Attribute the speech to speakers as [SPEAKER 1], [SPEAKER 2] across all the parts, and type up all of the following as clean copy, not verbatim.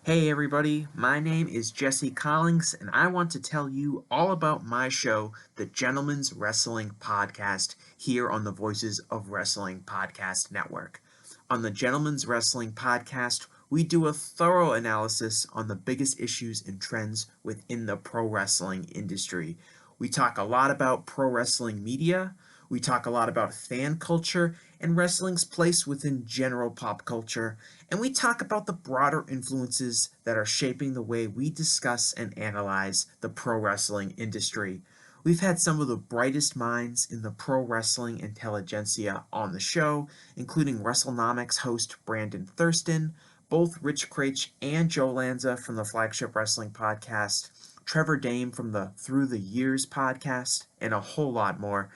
[SPEAKER 1] Hey everybody, my name is Jesse Collins, and I want to tell you all about my show, the Gentleman's Wrestling Podcast, here on the Voices of Wrestling Podcast Network. On the Gentleman's Wrestling Podcast, we do a thorough analysis on the biggest issues and trends within the pro wrestling industry. We talk a lot about pro wrestling media, we talk a lot about fan culture and wrestling's place within general pop culture, and we talk about the broader influences that are shaping the way we discuss and analyze the pro wrestling industry. We've had some of the brightest minds in the pro wrestling intelligentsia on the show, including WrestleNomics host Brandon Thurston, both Rich Craich and Joe Lanza from the Flagship Wrestling Podcast, Trevor Dame from the Through the Years podcast, and a whole lot more.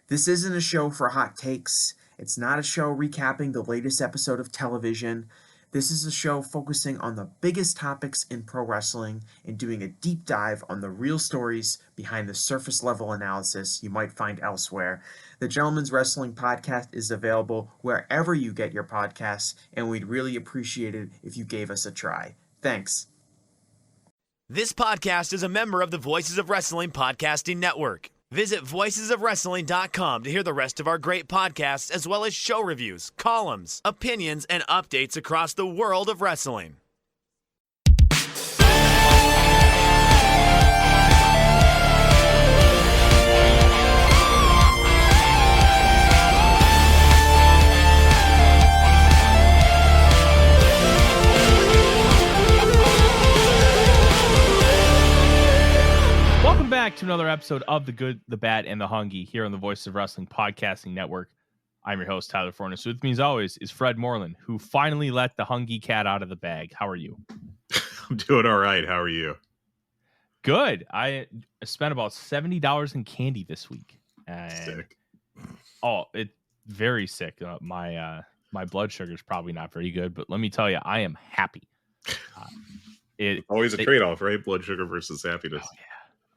[SPEAKER 1] This isn't a show for hot takes. It's not a show recapping the latest episode of television. This is a show focusing on the biggest topics in pro wrestling and doing a deep dive on the real stories behind the surface level analysis you might find elsewhere. The Gentleman's Wrestling Podcast is available wherever you get your podcasts, and we'd really appreciate it if you gave us a try. Thanks.
[SPEAKER 2] This podcast is a member of the Voices of Wrestling Podcasting Network. Visit voicesofwrestling.com to hear the rest of our great podcasts, as well as show reviews, columns, opinions, and updates across the world of wrestling.
[SPEAKER 3] Welcome back to another episode of The Good, the Bad, and the Hungee here on the Voice of Wrestling Podcasting Network. I'm your host, Tyler Fornes. With me, as always, is Fred Moreland, who finally let the Hungee cat out of the bag. How are you?
[SPEAKER 4] I'm doing all right. How are you?
[SPEAKER 3] Good. I spent about $70 in candy this week.
[SPEAKER 4] Sick.
[SPEAKER 3] Oh, it's very sick. My blood sugar is probably not very good, but let me tell you, I am happy.
[SPEAKER 4] Always a trade-off, right? Blood sugar versus happiness.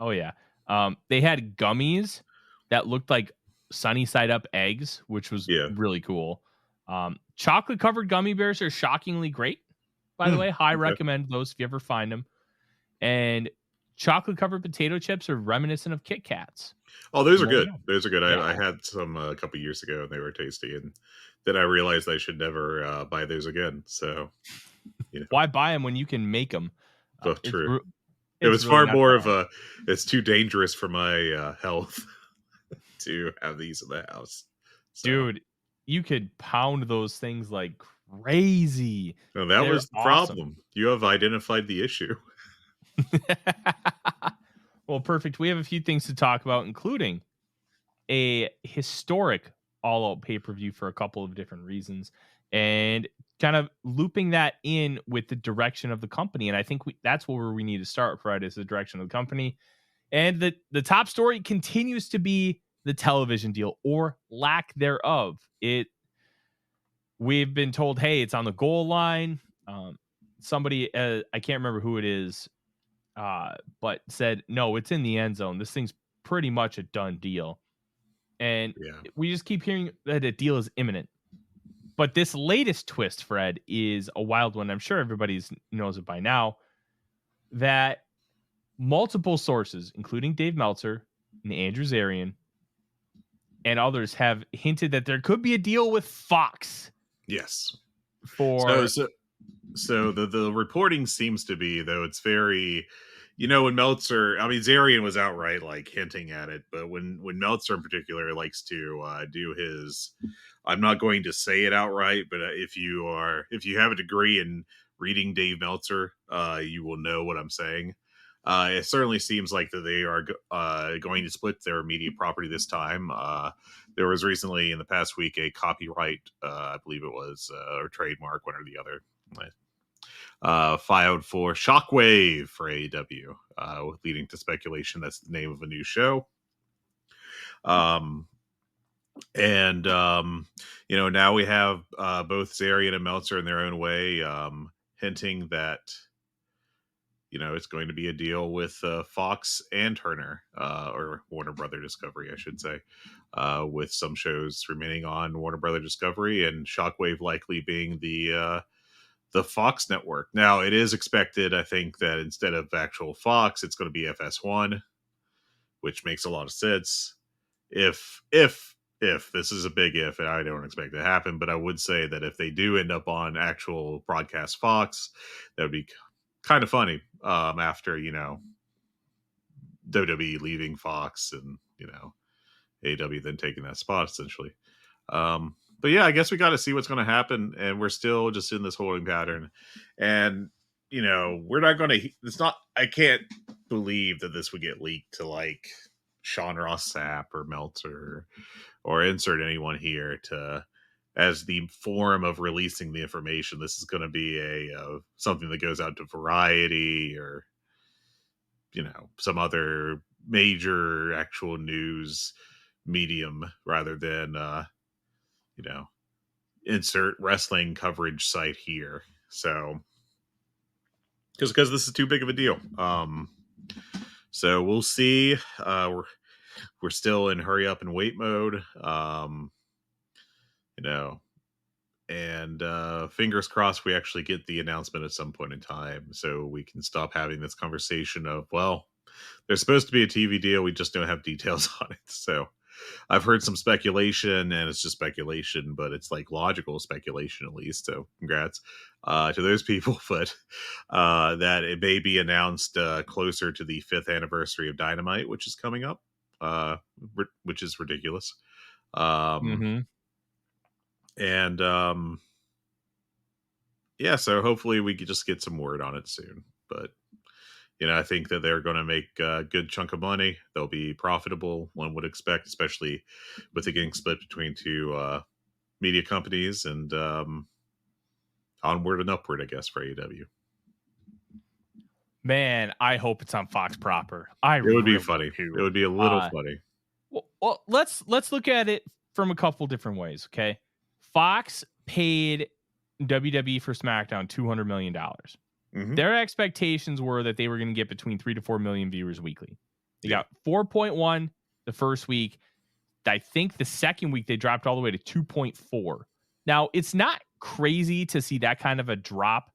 [SPEAKER 3] Oh, yeah. They had gummies that looked like sunny side up eggs, which was really cool. Chocolate covered gummy bears are shockingly great, by the way. I recommend those if you ever find them. And chocolate covered potato chips are reminiscent of Kit Kats.
[SPEAKER 4] Oh, those are good. Those are good. Yeah. I had some a couple years ago and they were tasty. And then I realized I should never buy those again. So,
[SPEAKER 3] why buy them when you can make them?
[SPEAKER 4] Oh, true. It was really far more of it's too dangerous for my health to have these in the house. So.
[SPEAKER 3] Dude, you could pound those things like crazy.
[SPEAKER 4] No, that was the problem. You have identified the issue.
[SPEAKER 3] Well, perfect. We have a few things to talk about, including a historic all-out pay-per-view for a couple of different reasons, and kind of looping that in with the direction of the company. And I think that's where we need to start, Fred, is the direction of the company. And the top story continues to be the television deal, or lack thereof. We've been told, hey, it's on the goal line. Somebody, I can't remember who it is, but said, no, it's in the end zone. This thing's pretty much a done deal. And we just keep hearing that a deal is imminent. But this latest twist, Fred, is a wild one. I'm sure everybody knows it by now, that multiple sources, including Dave Meltzer and Andrew Zarian and others, have hinted that there could be a deal with Fox.
[SPEAKER 4] Yes.
[SPEAKER 3] So
[SPEAKER 4] the reporting seems to be, though, it's very, when Meltzer, Zarian was outright like hinting at it, but when Meltzer in particular likes to do his, I'm not going to say it outright, but if you have a degree in reading Dave Meltzer, you will know what I'm saying. It certainly seems like that they are going to split their media property this time. There was recently in the past week a copyright, I believe it was, or trademark, one or the other, filed for Shockwave for AEW, leading to speculation that's the name of a new show. Now we have both Zarian and Meltzer in their own way, hinting that it's going to be a deal with Fox and Turner, or Warner Brother Discovery, I should say, with some shows remaining on Warner Brother Discovery, and Shockwave likely being the the Fox network. Now, it is expected, I think, that instead of actual Fox, it's going to be FS1, which makes a lot of sense. If this is a big if, and I don't expect it to happen, but I would say that if they do end up on actual broadcast Fox, that would be kind of funny. After WWE leaving Fox and AEW then taking that spot essentially. But yeah, I guess we got to see what's going to happen, and we're still just in this holding pattern. And we're not going to. It's not. I can't believe that this would get leaked to like Sean Ross Sapp or Meltzer or insert anyone here to as the form of releasing the information. This is going to be a something that goes out to Variety or some other major actual news medium rather than insert wrestling coverage site here. So just because this is too big of a deal. So we'll see. We're still in hurry up and wait mode. And fingers crossed we actually get the announcement at some point in time so we can stop having this conversation of, well, there's supposed to be a TV deal, we just don't have details on it. So I've heard some speculation, and it's just speculation, but it's like logical speculation at least. So congrats to those people. But that it may be announced closer to the 5th anniversary of Dynamite, which is coming up, which is ridiculous. And yeah, so hopefully we could just get some word on it soon. But I think that they're going to make a good chunk of money. They'll be profitable, one would expect, especially with it getting split between two media companies, and onward and upward, I guess, for AEW.
[SPEAKER 3] Man, I hope it's on Fox proper.
[SPEAKER 4] It would be funny. It would be a little funny.
[SPEAKER 3] Well, let's look at it from a couple different ways, okay? Fox paid WWE for SmackDown $200 million.
[SPEAKER 4] Mm-hmm.
[SPEAKER 3] Their expectations were that they were going to get between 3 to 4 million viewers weekly. They got 4.1 the first week. I think the second week they dropped all the way to 2.4. Now, it's not crazy to see that kind of a drop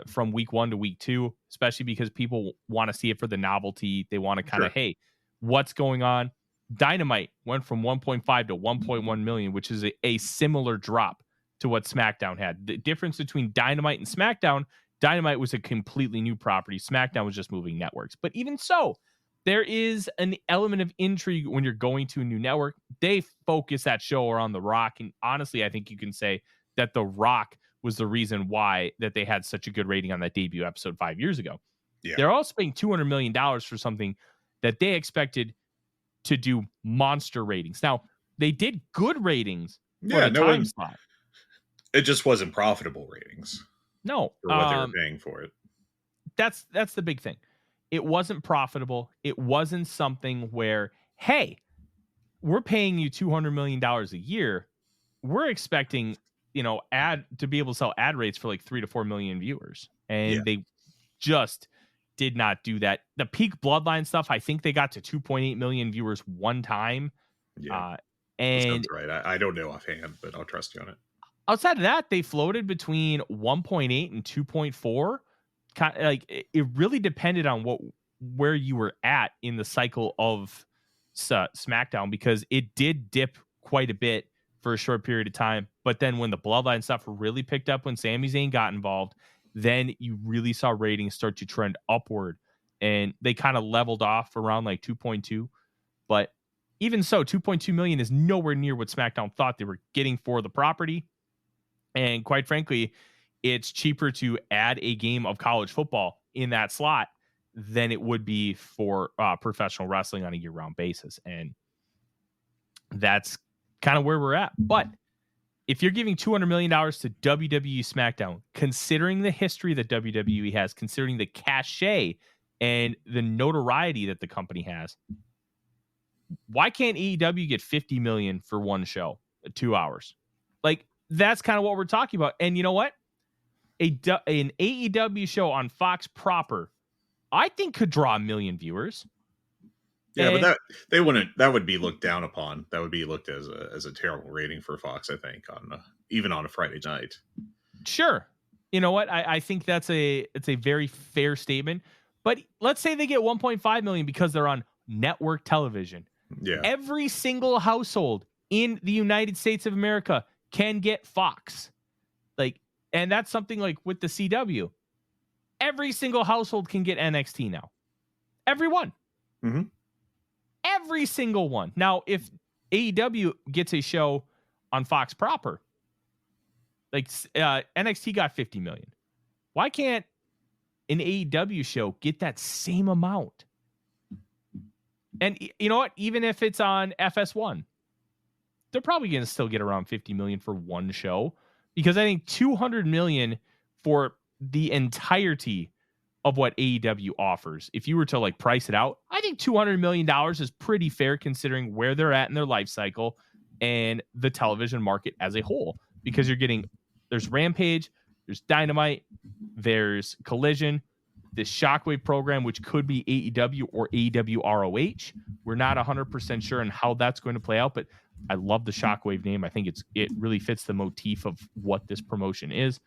[SPEAKER 3] from week 1 to week 2, especially because people want to see it for the novelty. They want to kind of, hey, what's going on? Dynamite went from 1.5 to 1.1 million, which is a similar drop to what SmackDown had. The difference between Dynamite and SmackDown, Dynamite was a completely new property. SmackDown was just moving networks. But even so, there is an element of intrigue when you're going to a new network. They focus that show around The Rock. And honestly, I think you can say that The Rock was the reason why that they had such a good rating on that debut episode 5 years ago.
[SPEAKER 4] Yeah.
[SPEAKER 3] They're also paying $200 million for something that they expected to do monster ratings. Now, they did good ratings for the time slot.
[SPEAKER 4] It just wasn't profitable ratings.
[SPEAKER 3] No,
[SPEAKER 4] for what they were paying for it.
[SPEAKER 3] That's the big thing. It wasn't profitable. It wasn't something where, hey, we're paying you $200 million a year. We're expecting, to be able to sell ad rates for like 3 to 4 million viewers. And they just did not do that. The peak Bloodline stuff, I think they got to 2.8 million viewers one time.
[SPEAKER 4] Yeah.
[SPEAKER 3] And
[SPEAKER 4] that's right. I don't know offhand, but I'll trust you on it.
[SPEAKER 3] Outside of that, they floated between 1.8 and 2.4. Like it really depended on where you were at in the cycle of SmackDown, because it did dip quite a bit for a short period of time. But then when the Bloodline stuff really picked up, when Sami Zayn got involved, then you really saw ratings start to trend upward, and they kind of leveled off around like 2.2. But even so, 2.2 million is nowhere near what SmackDown thought they were getting for the property. And quite frankly, it's cheaper to add a game of college football in that slot than it would be for professional wrestling on a year-round basis. And that's kind of where we're at. But if you're giving $200 million to WWE SmackDown, considering the history that WWE has, considering the cachet and the notoriety that the company has, why can't AEW get $50 million for one show, 2 hours? Like, that's kind of what we're talking about. And you know what? An AEW show on Fox proper, I think, could draw 1 million viewers.
[SPEAKER 4] Yeah, but that would be looked down upon. That would be looked as a terrible rating for Fox, I think, even on a Friday night.
[SPEAKER 3] Sure. You know what? I think it's a very fair statement. But let's say they get 1.5 million because they're on network television.
[SPEAKER 4] Yeah.
[SPEAKER 3] Every single household in the United States of America can get Fox. Like, and that's something like with the CW. Every single household can get NXT now. Everyone.
[SPEAKER 4] Mm-hmm.
[SPEAKER 3] Every single one. Now, if AEW gets a show on Fox proper, like NXT got 50 million. Why can't an AEW show get that same amount? And you know what? Even if it's on FS1, they're probably going to still get around 50 million for one show, because I think 200 million for the entirety of what AEW offers. If you were to like price it out, I think $200 million is pretty fair considering where they're at in their life cycle and the television market as a whole, because there's Rampage, there's Dynamite, there's Collision, this Shockwave program, which could be AEW or AEW ROH. We're not 100% sure on how that's going to play out, but I love the Shockwave name. I think it really fits the motif of what this promotion is.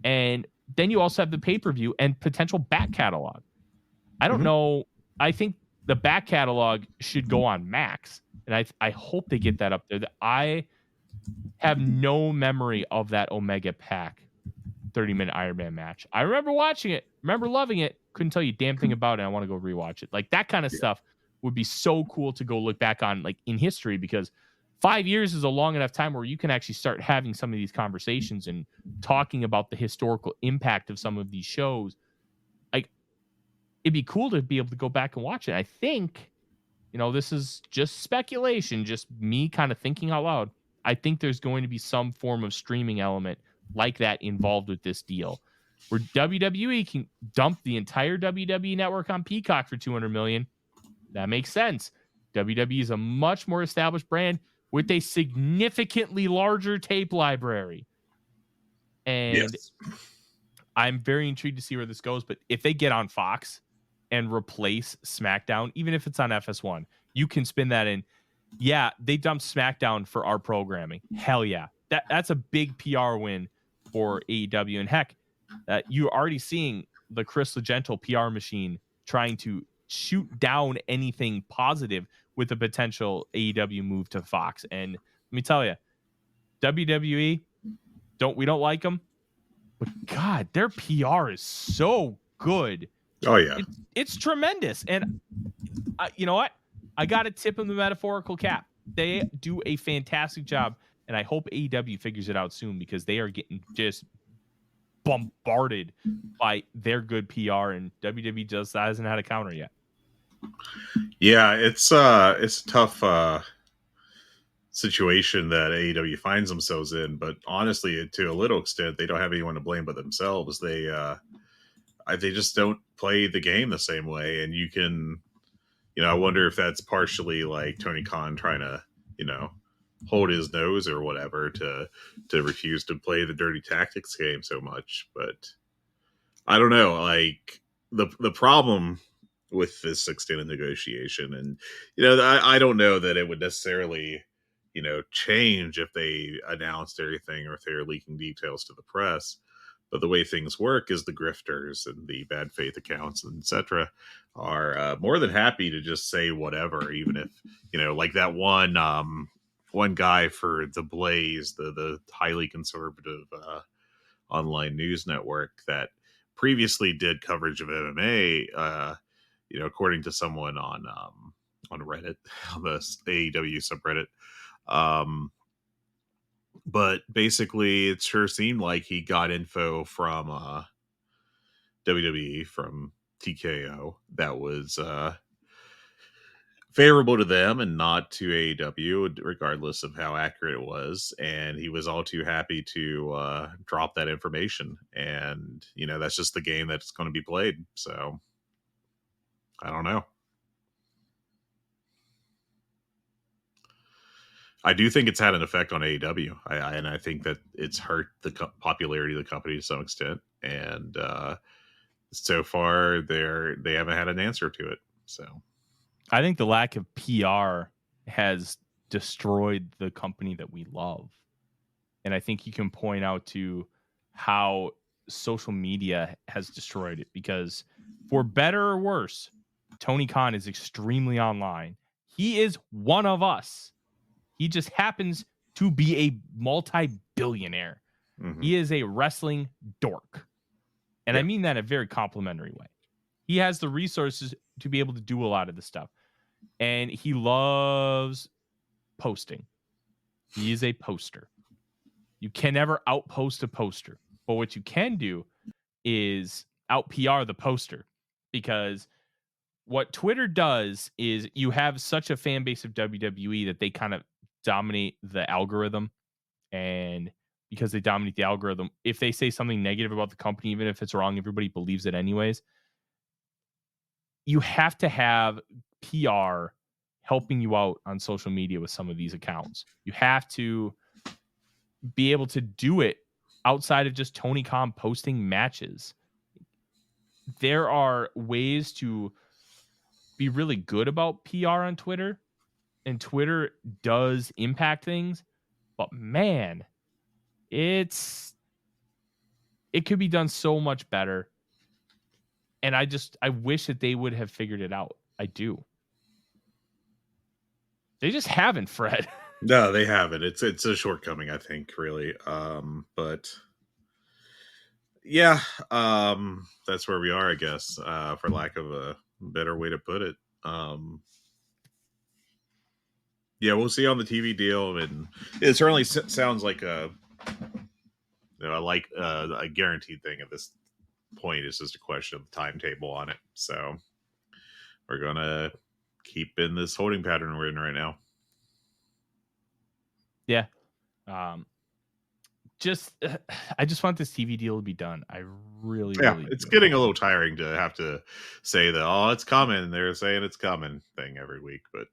[SPEAKER 3] And then you also have the pay-per-view and potential back catalog. I don't know. I think the back catalog should go on Max, and I hope they get that up there. I have no memory of that Omega Pack 30-minute Iron Man match. I remember watching it, remember loving it, couldn't tell you a damn thing about it. I want to go rewatch it. Like, that kind of stuff would be so cool to go look back on, like, in history, because 5 years is a long enough time where you can actually start having some of these conversations and talking about the historical impact of some of these shows. Like, it'd be cool to be able to go back and watch it. I think, this is just speculation, just me kind of thinking out loud. I think there's going to be some form of streaming element like that involved with this deal, where WWE can dump the entire WWE network on Peacock for 200 million. That makes sense. WWE is a much more established brand with a significantly larger tape library. And I'm very intrigued to see where this goes. But if they get on Fox and replace SmackDown, even if it's on FS1, you can spin that in. Yeah, they dumped SmackDown for our programming. Hell yeah. That's a big PR win for AEW. And heck, you're already seeing the Chris Legento PR machine trying to shoot down anything positive with a potential AEW move to Fox. And let me tell you, WWE, we don't like them, but God, their PR is so good.
[SPEAKER 4] Oh yeah,
[SPEAKER 3] it's tremendous. And you know what? I got to tip them the metaphorical cap. They do a fantastic job, and I hope AEW figures it out soon, because they are getting just bombarded by their good PR, and WWE just hasn't had a counter yet.
[SPEAKER 4] Yeah, it's a tough situation that AEW finds themselves in, but honestly, to a little extent, they don't have anyone to blame but themselves. They just don't play the game the same way, and you can, I wonder if that's partially like Tony Khan trying to, hold his nose or whatever to refuse to play the dirty tactics game so much. But I don't know, like the problem with this extended negotiation, and I don't know that it would necessarily change if they announced everything or if they're leaking details to the press. But the way things work is the grifters and the bad faith accounts and etc. are more than happy to just say whatever, even if like that one guy for the Blaze, the highly conservative online news network that previously did coverage of MMA. According to someone on Reddit, on the AEW subreddit. But basically, it sure seemed like he got info from WWE, from TKO, that was favorable to them and not to AEW, regardless of how accurate it was. And he was all too happy to drop that information. And, that's just the game that's going to be played. So, I don't know. I do think it's had an effect on AEW, and I think that it's hurt the popularity of the company to some extent. And so far, they haven't had an answer to it. So,
[SPEAKER 3] I think the lack of PR has destroyed the company that we love, and I think you can point out to how social media has destroyed it, because for better or worse, Tony Khan is extremely online. He is one of us. He just happens to be a multi-billionaire.
[SPEAKER 4] Mhm.
[SPEAKER 3] He is a wrestling dork. And I
[SPEAKER 4] Yeah.
[SPEAKER 3] mean that in a very complimentary way. He has the resources to be able to do a lot of this stuff. And he loves posting. He is a poster. You can never outpost a poster. But what you can do is out PR the poster, because what Twitter does is you have such a fan base of WWE that they kind of dominate the algorithm. And because they dominate the algorithm, if they say something negative about the company, even if it's wrong, everybody believes it anyways. You have to have PR helping you out on social media with some of these accounts. You have to be able to do it outside of just Tony Khan posting matches. There are ways to be really good about PR on Twitter, and Twitter does impact things, but man, it could be done so much better. And I wish that they would have figured it out. I do. They just haven't, Fred.
[SPEAKER 4] No, they haven't. It's a shortcoming, I think, really. But yeah, that's where we are, I guess, for lack of a better way to put it. Yeah, we'll see on the TV deal, and it certainly sounds like a guaranteed thing at this point. It's just a question of the timetable on it. So we're gonna keep in this holding pattern we're in right now.
[SPEAKER 3] Yeah. I just want this TV deal to be done. I really
[SPEAKER 4] It's
[SPEAKER 3] do.
[SPEAKER 4] getting a little tiring to have to say that, oh, it's coming. They're saying it's coming thing every week, but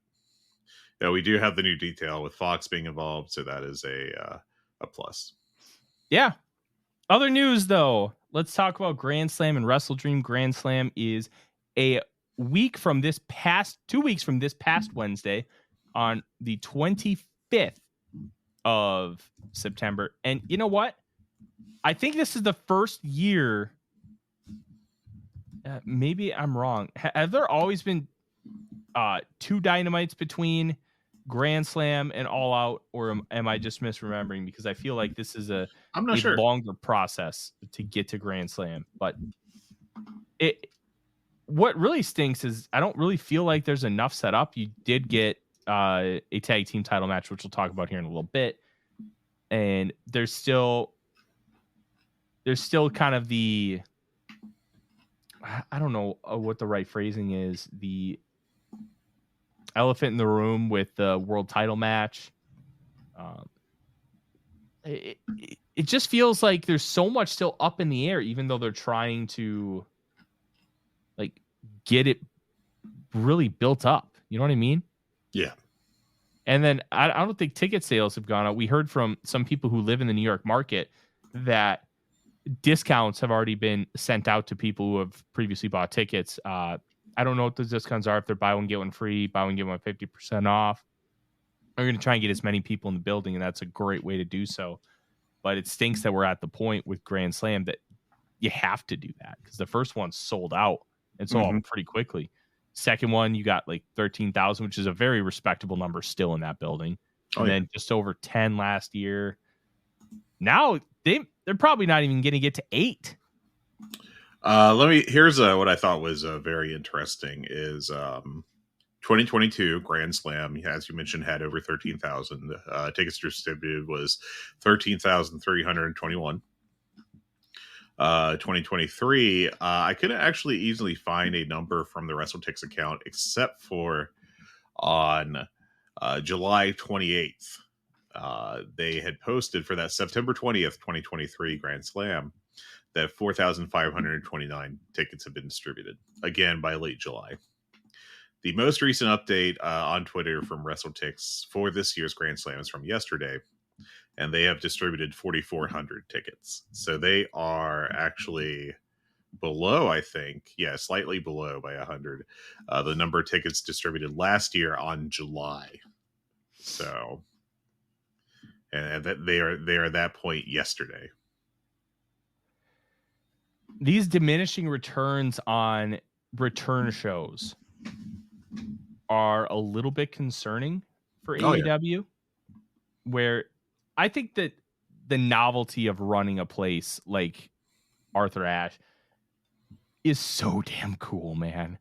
[SPEAKER 4] yeah, we do have the new detail with Fox being involved, so that is a plus.
[SPEAKER 3] Yeah. Other news, though. Let's talk about Grand Slam and Wrestle Dream. Grand Slam is 2 weeks from this past Wednesday, on the 25th of September. And you know what? I think this is the first year. Maybe I'm wrong. Have there always been 2 Dynamites between Grand Slam and All Out, or am I just misremembering? Because I feel like this is
[SPEAKER 4] I'm not sure.
[SPEAKER 3] longer process to get to Grand Slam. But what really stinks is I don't really feel like there's enough set up. You did get a tag team title match, which we'll talk about here in a little bit, and there's still kind of the, I don't know what the right phrasing is, the elephant in the room with the world title match. It just feels like there's so much still up in the air, even though they're trying to like get it really built up. You know what I mean?
[SPEAKER 4] Yeah.
[SPEAKER 3] And then I don't think ticket sales have gone up. We heard from some people who live in the New York market that discounts have already been sent out to people who have previously bought tickets. I don't know what the discounts are, if they're buy one, get one free, buy one, get one 50% off. We're going to try and get as many people in the building, and that's a great way to do so. But it stinks that we're at the point with Grand Slam that you have to do that, because the first one sold out and sold out pretty quickly. Second one, you got like 13,000, which is a very respectable number still in that building. And then just over 10 last year. Now they're probably not even going to get to 8.
[SPEAKER 4] Here's what I thought was very interesting is 2022 Grand Slam, as you mentioned, had over 13,000. Tickets distributed was 13,321. 2023, I couldn't actually easily find a number from the WrestleTix account, except for on July 28th. They had posted for that September 20th, 2023 Grand Slam that 4,529 tickets have been distributed, again by late July. The most recent update on Twitter from WrestleTix for this year's Grand Slam is from yesterday, and they have distributed 4,400 tickets. So they are actually below, I think, slightly below by 100, the number of tickets distributed last year on July. So, and that they are at that point yesterday.
[SPEAKER 3] these diminishing returns on return shows are a little bit concerning for
[SPEAKER 4] Oh, yeah.
[SPEAKER 3] AEW, where I think that the novelty of running a place like Arthur Ashe is so damn cool, man.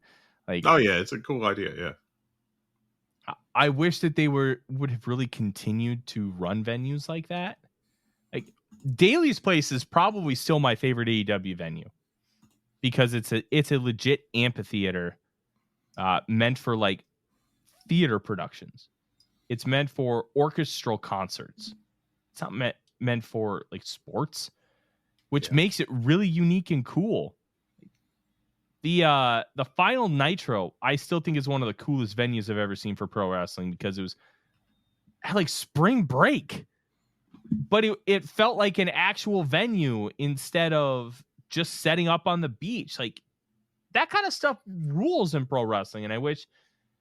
[SPEAKER 3] Like,
[SPEAKER 4] Oh, yeah. It's a cool idea. Yeah.
[SPEAKER 3] I wish that they would have really continued to run venues like that. Like, Daly's Place is probably still my favorite AEW venue because it's a legit amphitheater meant for like theater productions. It's meant for orchestral concerts. It's not meant for like sports, which makes it really unique and cool. The final Nitro, I still think is one of the coolest venues I've ever seen for pro wrestling because it was at like spring break, but it felt like an actual venue instead of just setting up on the beach. Like, that kind of stuff rules in pro wrestling. And I wish,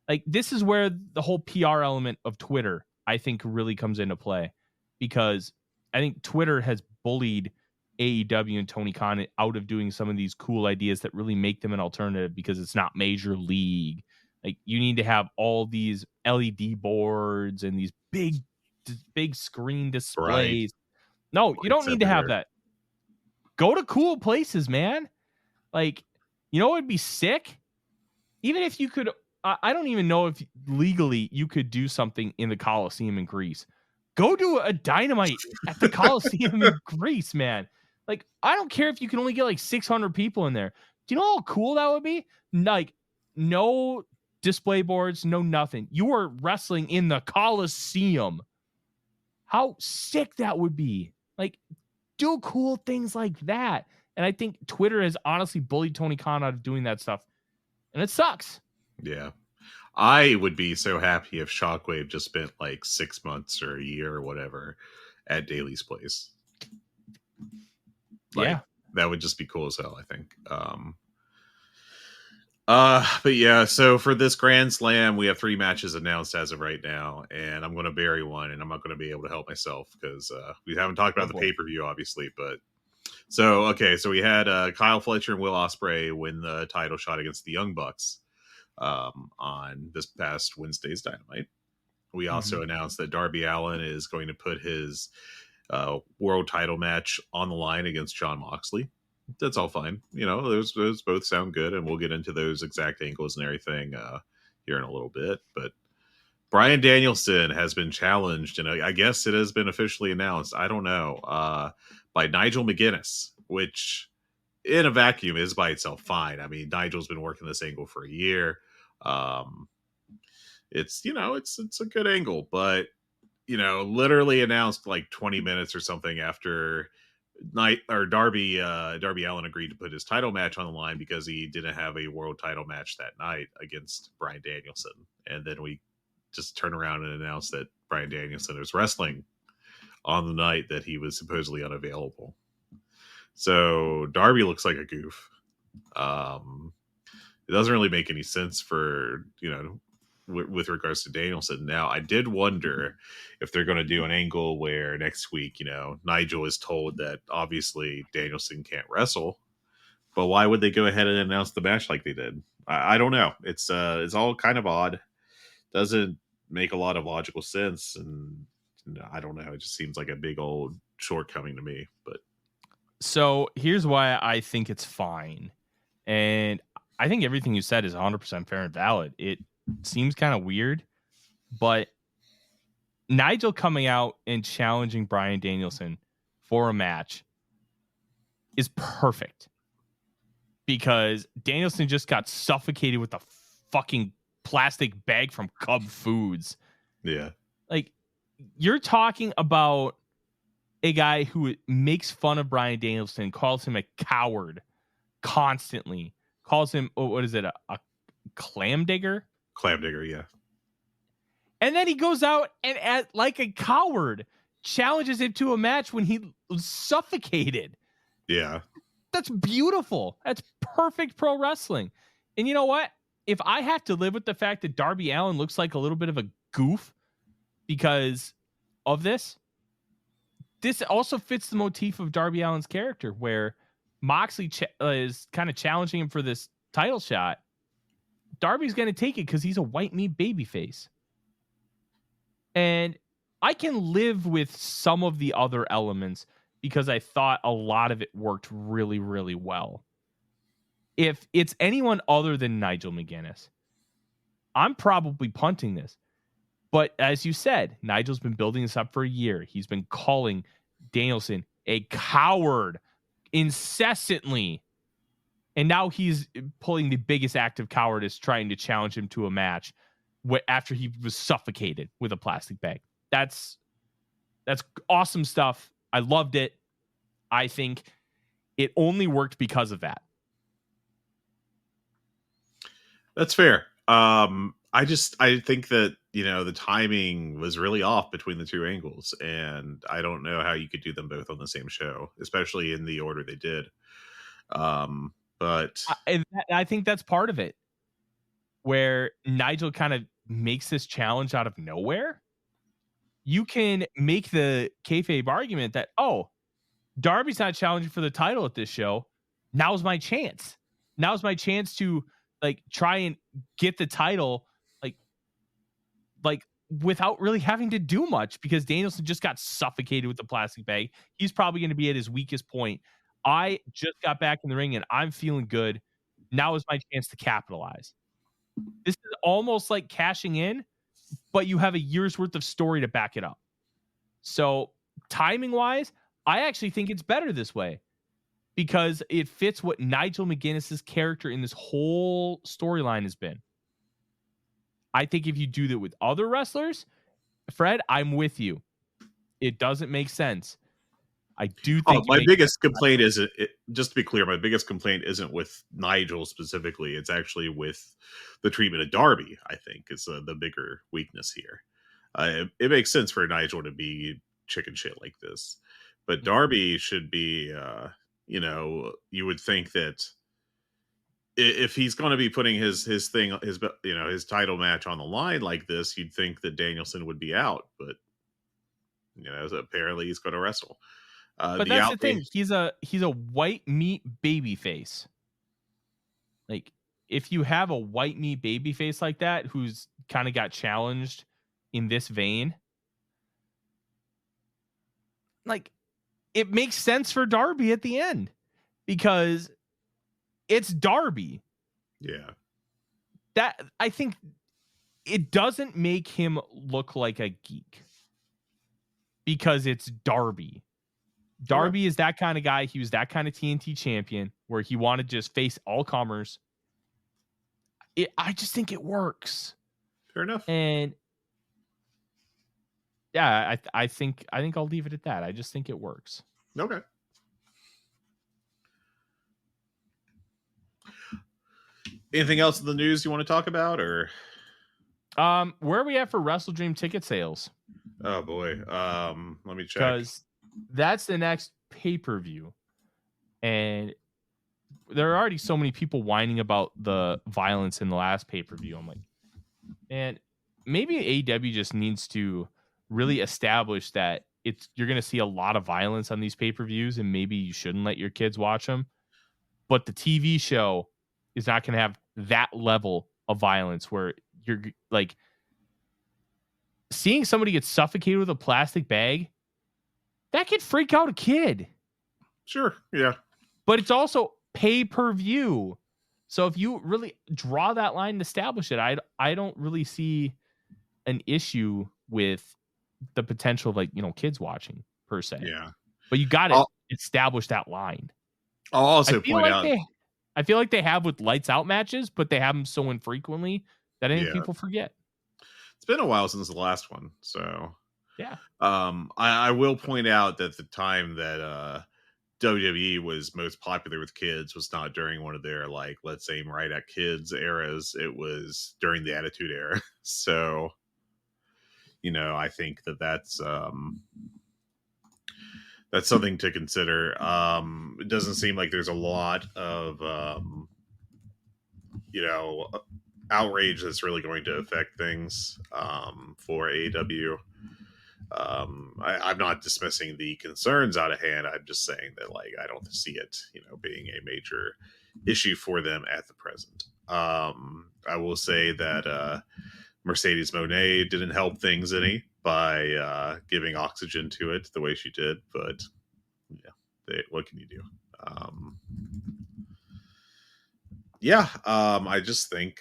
[SPEAKER 3] like, this is where the whole PR element of Twitter, I think, really comes into play, because I think Twitter has bullied AEW and Tony Khan out of doing some of these cool ideas that really make them an alternative, because it's not major league. Like, you need to have all these LED boards and these big screen displays.
[SPEAKER 4] Right.
[SPEAKER 3] No, you don't
[SPEAKER 4] Lights
[SPEAKER 3] need to have
[SPEAKER 4] everywhere.
[SPEAKER 3] that. Go to cool places, man. Like, you know what would be sick? Even if you could, I don't even know if legally you could do something in the Coliseum in Greece. Go do a Dynamite at the Coliseum in Greece, man. Like, I don't care if you can only get like 600 people in there. Do you know how cool that would be? Like, no display boards, no nothing. You are wrestling in the Coliseum. How sick that would be. Like, do cool things like that. And I think Twitter has honestly bullied Tony Khan out of doing that stuff. And it sucks.
[SPEAKER 4] Yeah. I would be so happy if Shockwave just spent like 6 months or a year or whatever at Daly's Place. Like,
[SPEAKER 3] Yeah.
[SPEAKER 4] that would just be cool as hell, I think. But yeah, so for this Grand Slam, we have 3 matches announced as of right now, and I'm going to bury one, and I'm not going to be able to help myself because we haven't talked about the pay-per-view, obviously. But so we had Kyle Fletcher and Will Ospreay win the title shot against the Young Bucks on this past Wednesday's Dynamite. We also announced that Darby Allin is going to put his world title match on the line against Jon Moxley. That's all fine. You know, those both sound good, and we'll get into those exact angles and everything here in a little bit. But Bryan Danielson has been challenged, and I guess it has been officially announced, I don't know, by Nigel McGuinness, which in a vacuum is by itself fine. I mean, Nigel's been working this angle for a year. It's, you know, it's a good angle, but, you know, literally announced like 20 minutes or something after Darby Allin agreed to put his title match on the line because he didn't have a world title match that night against Bryan Danielson. And then we just turn around and announce that Bryan Danielson is wrestling on the night that he was supposedly unavailable. So Darby looks like a goof. It doesn't really make any sense for, you know, with regards to Danielson. Now, I did wonder if they're going to do an angle where next week, you know, Nigel is told that obviously Danielson can't wrestle, but why would they go ahead and announce the match like they did? I don't know. It's all kind of odd. Doesn't make a lot of logical sense, and I don't know. It just seems like a big old shortcoming to me. But
[SPEAKER 3] so here's why I think it's fine, and I think everything you said is 100% fair and valid. It seems kind of weird, but Nigel coming out and challenging Bryan Danielson for a match is perfect, because Danielson just got suffocated with a fucking plastic bag from Cub Foods.
[SPEAKER 4] yeah,
[SPEAKER 3] like, you're talking about a guy who makes fun of Bryan Danielson, calls him a coward constantly, calls him, what is it, a clam digger?
[SPEAKER 4] Clam digger, yeah.
[SPEAKER 3] And then he goes out and, like a coward, challenges him to a match when he was suffocated.
[SPEAKER 4] Yeah.
[SPEAKER 3] That's beautiful. That's perfect pro wrestling. And you know what? If I have to live with the fact that Darby Allin looks like a little bit of a goof because of this also fits the motif of Darby Allin's character, where Moxley is kind of challenging him for this title shot, Darby's going to take it because he's a white meat babyface. And I can live with some of the other elements because I thought a lot of it worked really, really well. If it's anyone other than Nigel McGuinness, I'm probably punting this. But as you said, Nigel's been building this up for a year. He's been calling Danielson a coward incessantly. And now he's pulling the biggest act of cowardice trying to challenge him to a match after he was suffocated with a plastic bag. That's awesome stuff. I loved it. I think it only worked because of that.
[SPEAKER 4] That's fair. I think that, the timing was really off between the two angles, and I don't know how you could do them both on the same show, especially in the order they did. But
[SPEAKER 3] I think that's part of it, where Nigel kind of makes this challenge out of nowhere. You can make the kayfabe argument that, Darby's not challenging for the title at this show. Now's my chance. Now's my chance to try and get the title like without really having to do much, because Danielson just got suffocated with the plastic bag. He's probably going to be at his weakest point. I just got back in the ring and I'm feeling good. Now is my chance to capitalize. This is almost like cashing in, but you have a year's worth of story to back it up. So timing wise, I actually think it's better this way because it fits what Nigel McGuinness's character in this whole storyline has been. I think if you do that with other wrestlers, Fred, I'm with you. It doesn't make sense. I do think
[SPEAKER 4] my biggest complaint isn't, just to be clear, my biggest complaint isn't with Nigel specifically. It's actually with the treatment of Darby, I think, is the bigger weakness here. It makes sense for Nigel to be chicken shit like this. But Darby should be, you would think that if he's going to be putting his title match on the line like this, you'd think that Danielson would be out, but apparently he's going to wrestle.
[SPEAKER 3] But that's the thing. He's a white meat baby face. Like, if you have a white meat baby face like that, who's kind of got challenged in this vein, it makes sense for Darby at the end because it's Darby.
[SPEAKER 4] Yeah.
[SPEAKER 3] That, I think, it doesn't make him look like a geek because it's Darby. Darby is that kind of guy. He was that kind of TNT champion where he wanted to just face all comers. I just think it works.
[SPEAKER 4] Fair enough.
[SPEAKER 3] And yeah, I think I'll leave it at that. I just think it works.
[SPEAKER 4] Okay. Anything else in the news you want to talk about, or
[SPEAKER 3] where are we at for Wrestle Dream ticket sales?
[SPEAKER 4] Oh boy. Let me check.
[SPEAKER 3] Because that's the next pay-per-view. And there are already so many people whining about the violence in the last pay-per-view. I'm like, man, maybe AEW just needs to really establish that you're going to see a lot of violence on these pay-per-views, and maybe you shouldn't let your kids watch them. But the TV show is not going to have that level of violence where you're like seeing somebody get suffocated with a plastic bag. That could freak out a kid.
[SPEAKER 4] Sure. Yeah.
[SPEAKER 3] But it's also pay-per-view. So if you really draw that line and establish it, I don't really see an issue with the potential of kids watching per se.
[SPEAKER 4] Yeah.
[SPEAKER 3] But you got to establish that line.
[SPEAKER 4] I'll also point out.
[SPEAKER 3] I feel like they have with lights out matches, but they have them so infrequently that I think people forget.
[SPEAKER 4] It's been a while since the last one, so
[SPEAKER 3] yeah.
[SPEAKER 4] I will point out that the time that WWE was most popular with kids was not during one of their let's aim right at kids eras. It was during the Attitude Era. So, I think that's something to consider. It doesn't seem like there's a lot of outrage that's really going to affect things for AEW. I'm not dismissing the concerns out of hand. I'm just saying that, like, I don't see it, being a major issue for them at the present. I will say that Mercedes Monet didn't help things any by giving oxygen to it the way she did, but yeah, what can you do? I just think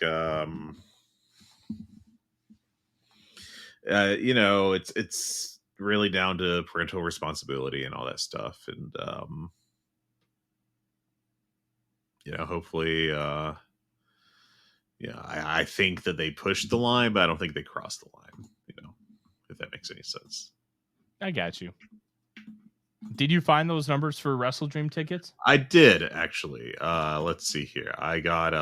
[SPEAKER 4] it's really down to parental responsibility and all that stuff, and hopefully, I think that they pushed the line, but I don't think they crossed the line. If that makes any sense.
[SPEAKER 3] I got you. Did you find those numbers for Wrestle Dream tickets?
[SPEAKER 4] I did, actually. Let's see here. I got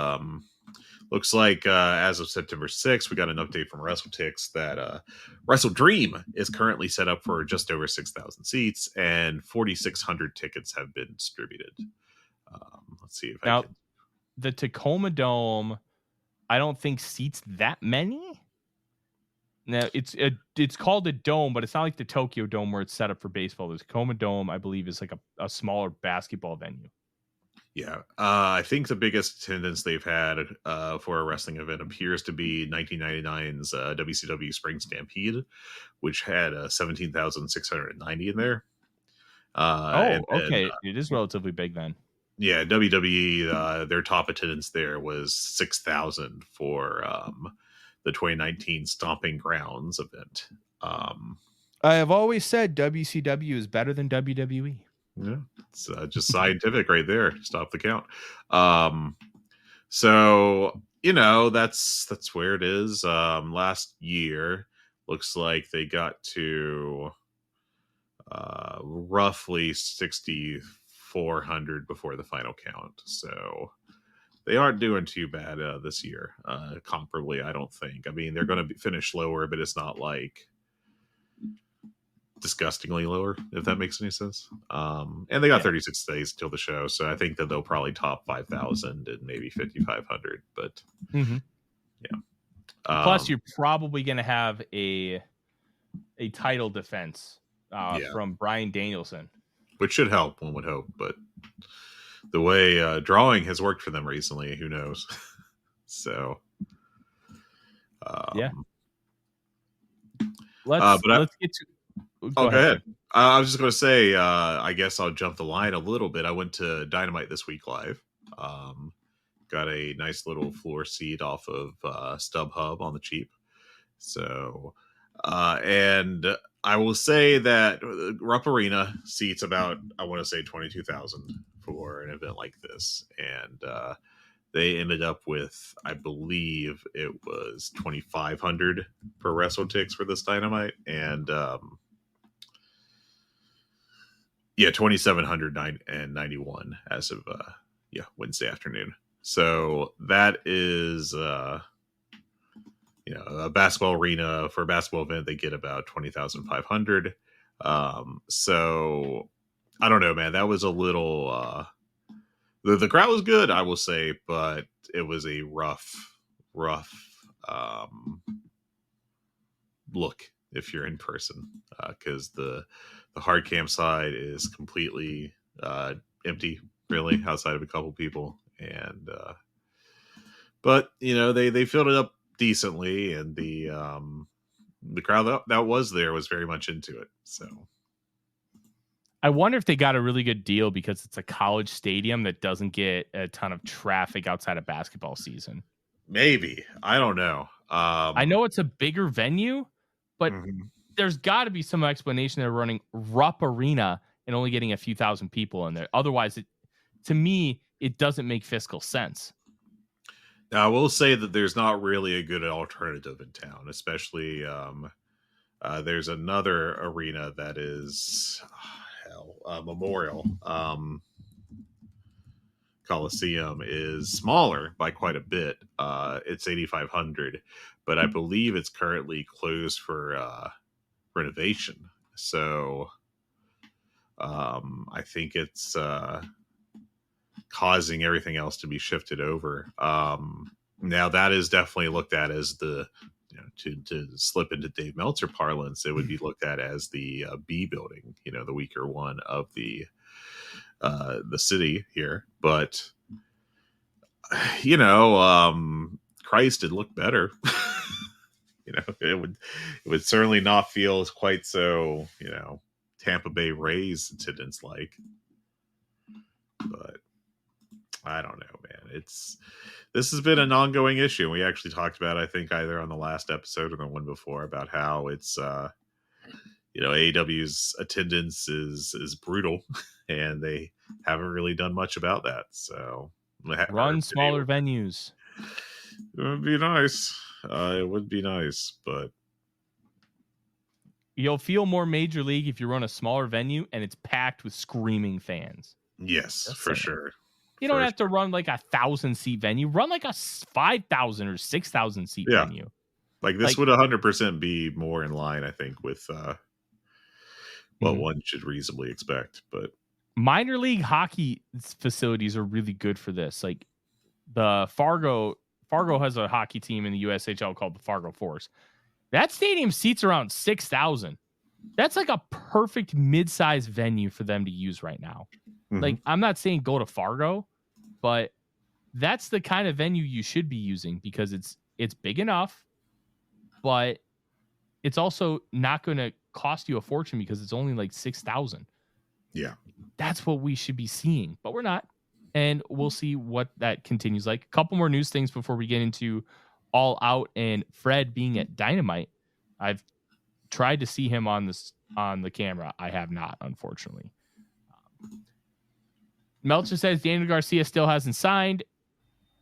[SPEAKER 4] looks like as of September 6th, we got an update from WrestleTix that Wrestle Dream is currently set up for just over 6,000 seats, and 4,600 tickets have been distributed. Let's see if
[SPEAKER 3] now,
[SPEAKER 4] I can.
[SPEAKER 3] The Tacoma Dome, I don't think seats that many. Now, it's called a dome, but it's not like the Tokyo Dome where it's set up for baseball. The Tacoma Dome, I believe, is like a smaller basketball venue.
[SPEAKER 4] Yeah, I think the biggest attendance they've had for a wrestling event appears to be 1999's WCW Spring Stampede, which had 17,690 in there.
[SPEAKER 3] Okay. It is relatively big then.
[SPEAKER 4] Yeah, WWE, their top attendance there was 6,000 for the 2019 Stomping Grounds event.
[SPEAKER 3] I have always said WCW is better than WWE.
[SPEAKER 4] Yeah, it's just scientific right there. Stop the count. So that's where it is. Last year looks like they got to roughly 6,400 before the final count. So they aren't doing too bad this year, comparably, I don't think. I mean, they're going to finish lower, but it's not like disgustingly lower, if that makes any sense. And they got 36 days till the show, so I think that they'll probably top 5,000 and maybe 5,500. But yeah.
[SPEAKER 3] Plus, you're probably going to have a title defense from Bryan Danielson,
[SPEAKER 4] which should help. One would hope, but the way drawing has worked for them recently, who knows? So,
[SPEAKER 3] let's get to.
[SPEAKER 4] Go ahead. I was just going to say, I guess I'll jump the line a little bit. I went to Dynamite this week live. Got a nice little floor seat off of StubHub on the cheap. So, and I will say that Rupp Arena seats about, I want to say 22,000 for an event like this. And they ended up with, I believe it was 2,500 for WrestleTix for this Dynamite. And 2,791 as of Wednesday afternoon. So that is a basketball arena. For a basketball event, they get about 20,500. So I don't know, man. That was a little the crowd was good, I will say, but it was a rough look if you're in person, because the hard cam side is completely empty, really, outside of a couple people. And but they filled it up decently, and the crowd that was there was very much into it. So
[SPEAKER 3] I wonder if they got a really good deal because it's a college stadium that doesn't get a ton of traffic outside of basketball season.
[SPEAKER 4] Maybe, I don't know.
[SPEAKER 3] I know it's a bigger venue, but there's got to be some explanation they're running Rupp Arena and only getting a few thousand people in there. Otherwise, to me, it doesn't make fiscal sense.
[SPEAKER 4] Now, I will say that there's not really a good alternative in town, especially there's another arena that is Memorial Coliseum is smaller by quite a bit. It's 8,500, but I believe it's currently closed for renovation. So I think it's causing everything else to be shifted over. Now that is definitely looked at as the to slip into Dave Meltzer parlance, it would be looked at as the B building, the weaker one of the city here. But Christ did look better. It would certainly not feel quite so Tampa Bay Rays attendance like. But I don't know, man. This has been an ongoing issue. We actually talked about, I think, either on the last episode or the one before, about how it's AEW's attendance is brutal, and they haven't really done much about that. So
[SPEAKER 3] run smaller venues.
[SPEAKER 4] It would be nice. It would be nice, but
[SPEAKER 3] you'll feel more major league if you run a smaller venue and it's packed with screaming fans.
[SPEAKER 4] Yes, that's for sure.
[SPEAKER 3] You don't have to run like 1,000-seat venue. Run like a 5,000 or 6,000 seat venue.
[SPEAKER 4] Like this would 100% be more in line, I think, with what one should reasonably expect. But
[SPEAKER 3] minor league hockey facilities are really good for this. Like the Fargo has a hockey team in the USHL called the Fargo Force. That stadium seats around 6,000. That's like a perfect mid-sized venue for them to use right now. Mm-hmm. Like, I'm not saying go to Fargo, but that's the kind of venue you should be using because it's big enough, but it's also not going to cost you a fortune because it's only like 6,000.
[SPEAKER 4] Yeah.
[SPEAKER 3] That's what we should be seeing, but we're not. And we'll see what that continues like. A couple more news things before we get into All Out and Fred being at Dynamite. I've tried to see him on the camera. I have not, unfortunately. Meltzer says Daniel Garcia still hasn't signed.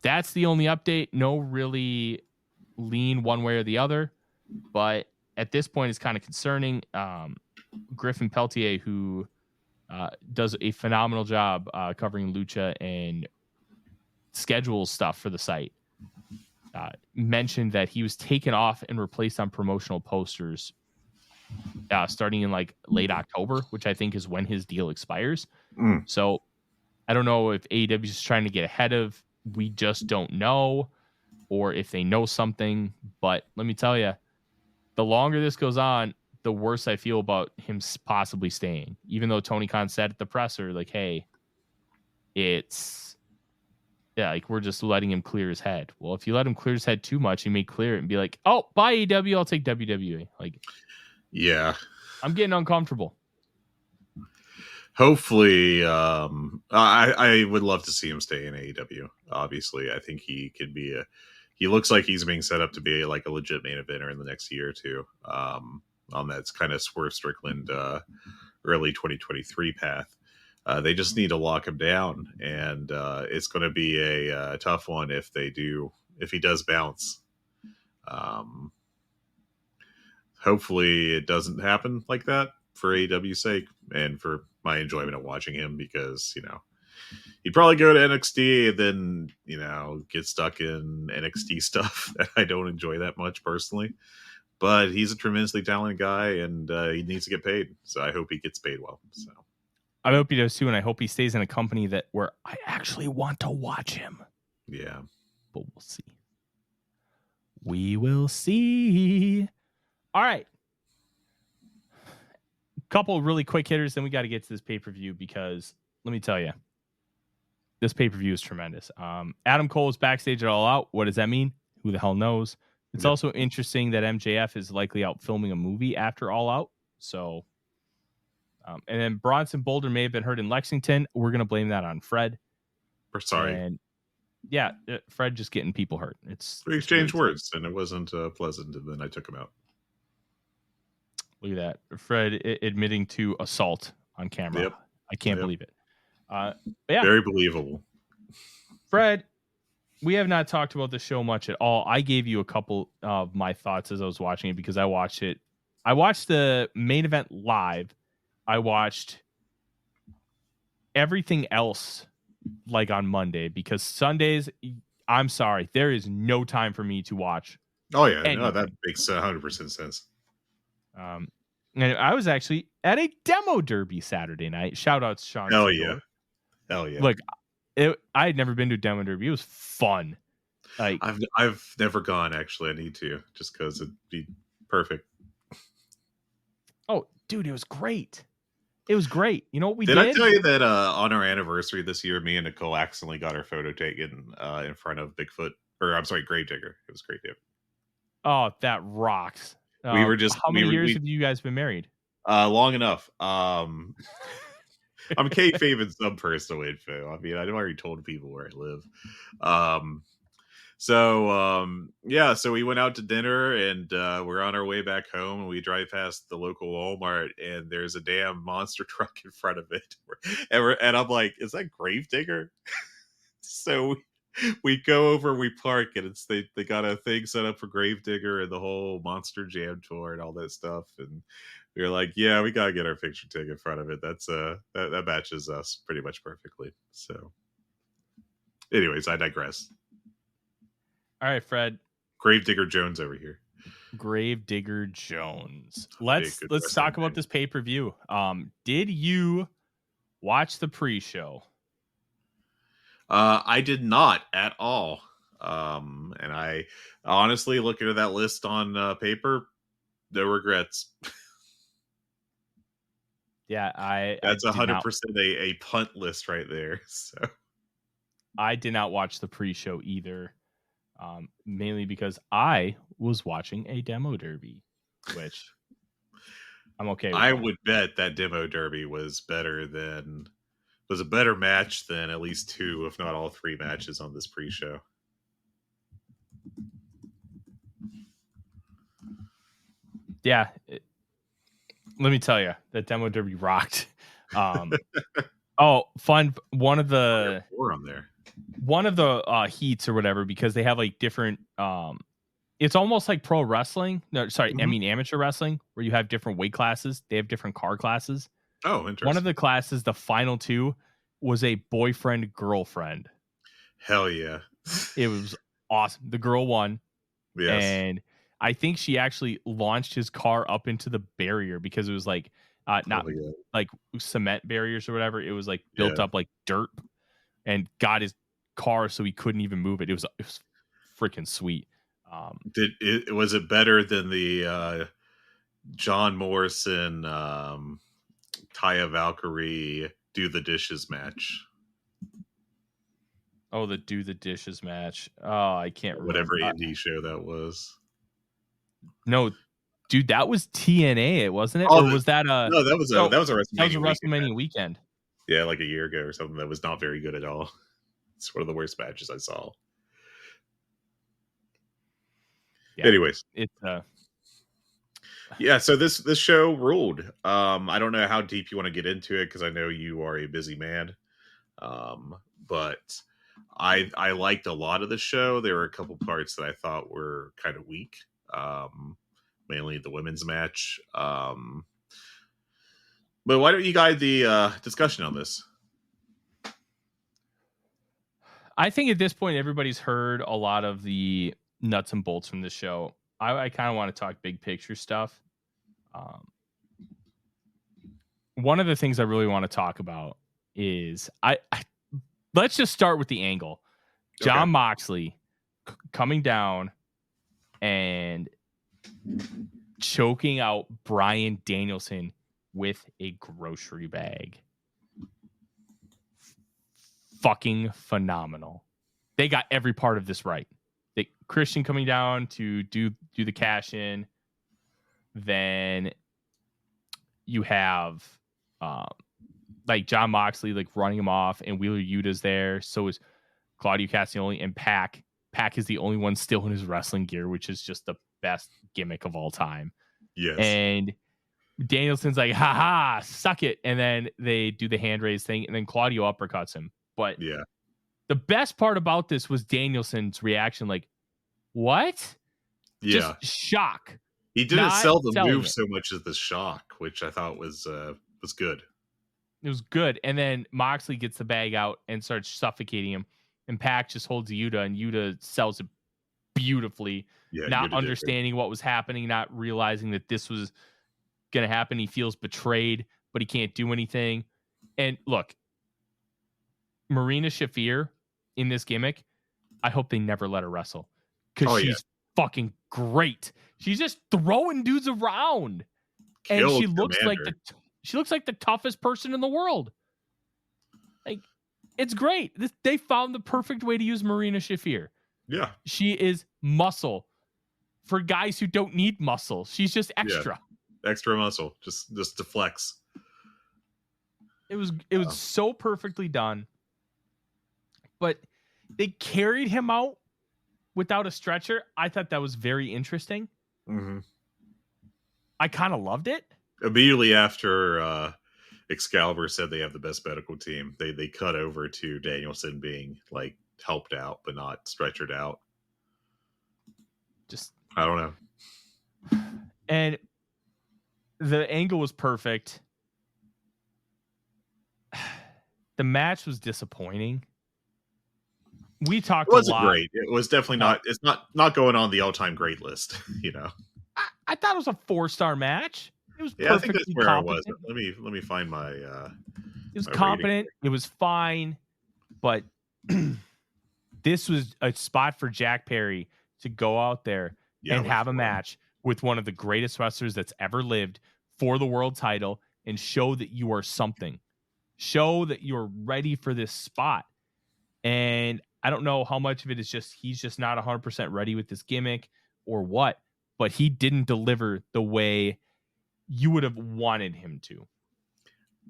[SPEAKER 3] That's the only update. No really lean one way or the other. But at this point, it's kind of concerning. Griffin Peltier, who does a phenomenal job covering Lucha and schedule stuff for the site, mentioned that he was taken off and replaced on promotional posters starting in like late October, which I think is when his deal expires. So I don't know if AEW is trying to get ahead of, we just don't know, or if they know something. But let me tell you, the longer this goes on, the worse I feel about him possibly staying. Even though Tony Khan said at the presser, like, hey, like we're just letting him clear his head. Well, if you let him clear his head too much, he may clear it and be like, oh, bye AEW, I'll take WWE. Like,
[SPEAKER 4] yeah,
[SPEAKER 3] I'm getting uncomfortable.
[SPEAKER 4] Hopefully, I would love to see him stay in AEW. Obviously, I think he could be he looks like he's being set up to be like a legit main eventer in the next year or two. On that kind of Swerve Strickland early 2023 path. They just need to lock him down, and it's going to be a tough one if he does bounce. Hopefully it doesn't happen like that for AEW's sake and for my enjoyment of watching him, because he'd probably go to NXT and then get stuck in NXT stuff that I don't enjoy that much personally. But he's a tremendously talented guy, and he needs to get paid. So I hope he gets paid well. So
[SPEAKER 3] I hope he does too, and I hope he stays in a company where I actually want to watch him.
[SPEAKER 4] Yeah,
[SPEAKER 3] but we'll see. We will see. All right. Couple really quick hitters, then we got to get to this pay-per-view, because let me tell you, this pay-per-view is tremendous. Adam Cole is backstage at All Out. What does that mean? Who the hell knows? It's also interesting that MJF is likely out filming a movie after All Out. So, and then Bronson Boulder may have been hurt in Lexington. We're going to blame that on Fred.
[SPEAKER 4] We're sorry.
[SPEAKER 3] And yeah, Fred just getting people hurt.
[SPEAKER 4] We exchanged words, and it wasn't pleasant, and then I took him out.
[SPEAKER 3] Look at that. Fred admitting to assault on camera.
[SPEAKER 4] Yep.
[SPEAKER 3] I can't believe it. But yeah.
[SPEAKER 4] Very believable.
[SPEAKER 3] Fred, we have not talked about the show much at all. I gave you a couple of my thoughts as I was watching it, because I watched it. I watched the main event live. I watched everything else like on Monday, because Sundays, I'm sorry, there is no time for me to watch.
[SPEAKER 4] Oh yeah, no, that makes 100% sense.
[SPEAKER 3] And I was actually at a demo derby Saturday night. Shout out to Sean.
[SPEAKER 4] Hell yeah.
[SPEAKER 3] Look, I had never been to a demo derby. It was fun. Like,
[SPEAKER 4] I've never gone, actually. I need to, just because it'd be perfect.
[SPEAKER 3] oh, dude, it was great. It was great. You know what we
[SPEAKER 4] Did I
[SPEAKER 3] did?
[SPEAKER 4] tell you that on our anniversary this year, me and Nicole accidentally got our photo taken in front of Bigfoot, or I'm sorry, Gravedigger. It was Gravedigger.
[SPEAKER 3] Oh, that rocks.
[SPEAKER 4] We were just
[SPEAKER 3] How many years have you guys been married?
[SPEAKER 4] long enough. I'm kayfabe in some personal info. I mean, I've already told people where I live. Um, so we went out to dinner, and we're on our way back home, and we drive past the local Walmart, and there's a damn monster truck in front of it. And I'm like, is that Gravedigger? So we go over, we park, and they got a thing set up for Gravedigger and the whole Monster Jam tour and all that stuff. And we were like, yeah, we gotta get our picture taken in front of it. That's that matches us pretty much perfectly. So anyways, I digress.
[SPEAKER 3] All right, Fred.
[SPEAKER 4] Gravedigger Jones over here.
[SPEAKER 3] Gravedigger Jones.
[SPEAKER 4] Good
[SPEAKER 3] Let's talk about
[SPEAKER 4] name.
[SPEAKER 3] this pay-per-view. Did you watch the pre-show?
[SPEAKER 4] I did not at all. And I honestly, looking at that list on paper, no regrets.
[SPEAKER 3] Yeah,
[SPEAKER 4] That's
[SPEAKER 3] I did not.
[SPEAKER 4] 100% a punt list right there. So
[SPEAKER 3] I did not watch the pre-show either, mainly because I was watching a demo derby, which I'm okay with.
[SPEAKER 4] I
[SPEAKER 3] that.
[SPEAKER 4] would bet that demo derby was a better match than at least two, if not all three matches on this pre-show.
[SPEAKER 3] Yeah, let me tell you, that demo derby rocked. Oh, fun! One of the
[SPEAKER 4] Four on there.
[SPEAKER 3] heats or whatever, because they have like different. It's almost like pro wrestling. No, sorry, I mean amateur wrestling, where you have different weight classes. They have different car classes.
[SPEAKER 4] Oh, interesting.
[SPEAKER 3] One of the classes, the final two, was a boyfriend girlfriend.
[SPEAKER 4] Hell yeah!
[SPEAKER 3] It was awesome. The girl won.
[SPEAKER 4] Yes.
[SPEAKER 3] And I think she actually launched his car up into the barrier, because it was like not like cement barriers or whatever. It was like built up like dirt, and got his car so he couldn't even move it. It was freaking sweet.
[SPEAKER 4] Was it better than the John Morrison Taya Valkyrie do the dishes match?
[SPEAKER 3] Oh, the do the dishes match. Oh, I can't remember.
[SPEAKER 4] Whatever indie show that was.
[SPEAKER 3] No, dude, that was TNA, it wasn't it?
[SPEAKER 4] Oh,
[SPEAKER 3] or was that a
[SPEAKER 4] no? That was a
[SPEAKER 3] WrestleMania weekend.
[SPEAKER 4] Yeah, like a year ago or something. That was not very good at all. It's one of the worst matches I saw.
[SPEAKER 3] Yeah,
[SPEAKER 4] anyways,
[SPEAKER 3] it's
[SPEAKER 4] yeah. So this show ruled. I don't know how deep you want to get into it, because I know you are a busy man. But I liked a lot of the show. There were a couple parts that I thought were kind of weak. Mainly the women's match. But why don't you guide the discussion on this?
[SPEAKER 3] I think at this point everybody's heard a lot of the nuts and bolts from the show. I kind of want to talk big picture stuff. One of the things I really want to talk about is let's just start with the angle. Jon Moxley coming down and choking out Bryan Danielson with a grocery bag. Fucking phenomenal. They got every part of this right. Christian coming down to do the cash in. Then you have like Jon Moxley like running him off, and Wheeler Yuta's there. So is Claudio Castagnoli, and Pac. Pac is the only one still in his wrestling gear, which is just the best gimmick of all time.
[SPEAKER 4] Yes.
[SPEAKER 3] And Danielson's like, haha, suck it. And then they do the hand raise thing, and then Claudio uppercuts him. But
[SPEAKER 4] yeah,
[SPEAKER 3] the best part about this was Danielson's reaction, like, what?
[SPEAKER 4] Yeah.
[SPEAKER 3] Just shock.
[SPEAKER 4] He didn't sell the move
[SPEAKER 3] it.
[SPEAKER 4] so much as the shock, which I thought was good.
[SPEAKER 3] It was good. And then Moxley gets the bag out and starts suffocating him. And Pac just holds Yuta, and Yuta sells it beautifully.
[SPEAKER 4] Yeah,
[SPEAKER 3] not understanding what was happening, not realizing that this was going to happen. He feels betrayed, but he can't do anything. And look, Marina Shafir in this gimmick, I hope they never let her wrestle because
[SPEAKER 4] Oh, yeah.
[SPEAKER 3] she's fucking great. She's just throwing dudes around, and
[SPEAKER 4] Killed
[SPEAKER 3] she looks like
[SPEAKER 4] Commander.
[SPEAKER 3] the toughest person in the world. Like, it's great. They found the perfect way to use Marina Shafir.
[SPEAKER 4] Yeah.
[SPEAKER 3] She is muscle for guys who don't need muscle. She's just extra.
[SPEAKER 4] Extra muscle, just to flex.
[SPEAKER 3] It was so perfectly done. But they carried him out without a stretcher. I thought that was very interesting.
[SPEAKER 4] Mm-hmm.
[SPEAKER 3] I kind of loved it.
[SPEAKER 4] Immediately after Excalibur said they have the best medical team, they cut over to Danielson being like helped out but not stretchered out.
[SPEAKER 3] Just,
[SPEAKER 4] I don't know.
[SPEAKER 3] and the angle was perfect. The match was disappointing. We talked
[SPEAKER 4] It wasn't
[SPEAKER 3] a lot.
[SPEAKER 4] great. It was definitely not. It's not going on the all-time great list.
[SPEAKER 3] I thought it was a 4-star match. It was
[SPEAKER 4] Yeah, I think that's
[SPEAKER 3] perfectly
[SPEAKER 4] where
[SPEAKER 3] competent.
[SPEAKER 4] I was. Let me find my.
[SPEAKER 3] It was
[SPEAKER 4] my
[SPEAKER 3] competent.
[SPEAKER 4] rating.
[SPEAKER 3] It was fine, but this was a spot for Jack Perry to go out there and have a match with one of the greatest wrestlers that's ever lived for the world title and show that you are something. Show that you're ready for this spot. And I don't know how much of it is just he's just not 100% ready with this gimmick or what, but he didn't deliver the way you would have wanted him to.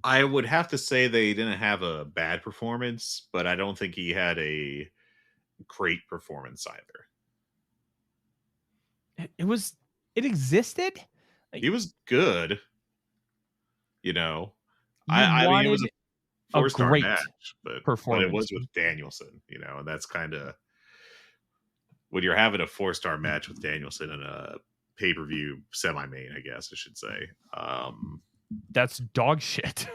[SPEAKER 4] I would have to say they didn't have a bad performance, but I don't think he had a great performance either.
[SPEAKER 3] It existed.
[SPEAKER 4] He was good.
[SPEAKER 3] I
[SPEAKER 4] mean, it was a 4-star
[SPEAKER 3] great
[SPEAKER 4] match, but
[SPEAKER 3] performance.
[SPEAKER 4] it was with Danielson, and that's kind of when you're having a 4-star match with Danielson in a pay-per-view semi-main, I guess I should say.
[SPEAKER 3] That's dog shit.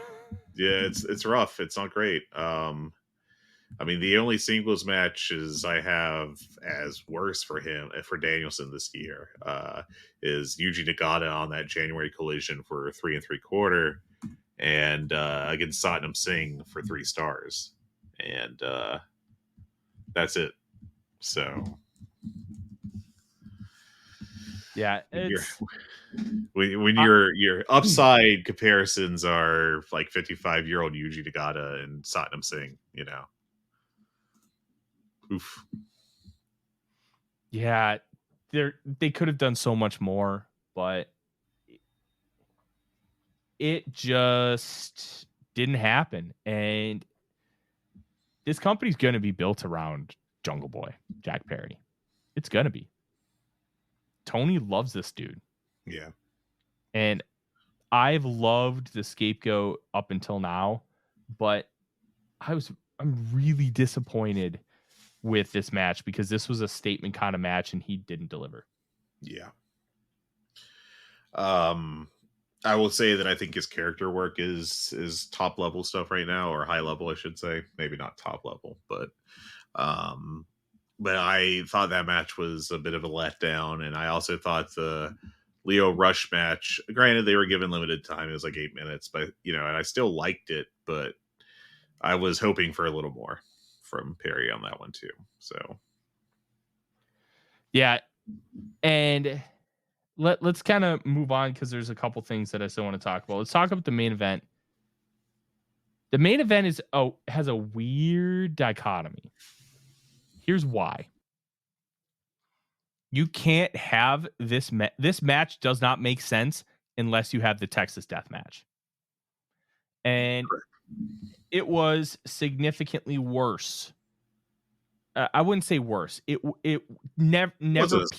[SPEAKER 4] Yeah, it's rough. It's not great. I mean, the only singles matches I have as worse for Danielson this year is Yuji Nagata on that January Collision for 3 3/4, and against Satnam Singh for 3 stars, and that's it. So,
[SPEAKER 3] Yeah,
[SPEAKER 4] when your upside comparisons are like 55-year-old Yuji Nagata and Satnam Singh, oof.
[SPEAKER 3] Yeah, they could have done so much more, but it just didn't happen. And this company's going to be built around Jungle Boy, Jack Perry. It's going to be. Tony loves this dude.
[SPEAKER 4] Yeah.
[SPEAKER 3] And I've loved the Scapegoat up until now, but I'm really disappointed with this match because this was a statement kind of match and he didn't deliver.
[SPEAKER 4] Yeah. I will say that I think his character work is top level stuff right now, or high level, I should say. Maybe not top level, but I thought that match was a bit of a letdown, and I also thought the Leo Rush match, granted they were given limited time, it was like 8 minutes, but and I still liked it, but I was hoping for a little more from Perry on that one too. So
[SPEAKER 3] yeah, and let's kind of move on because there's a couple things that I still want to talk about. Let's talk about the main event. The main event has a weird dichotomy. Here's why. You can't have this match does not make sense unless you have the Texas Death Match. And it was significantly worse. I wouldn't say worse. It never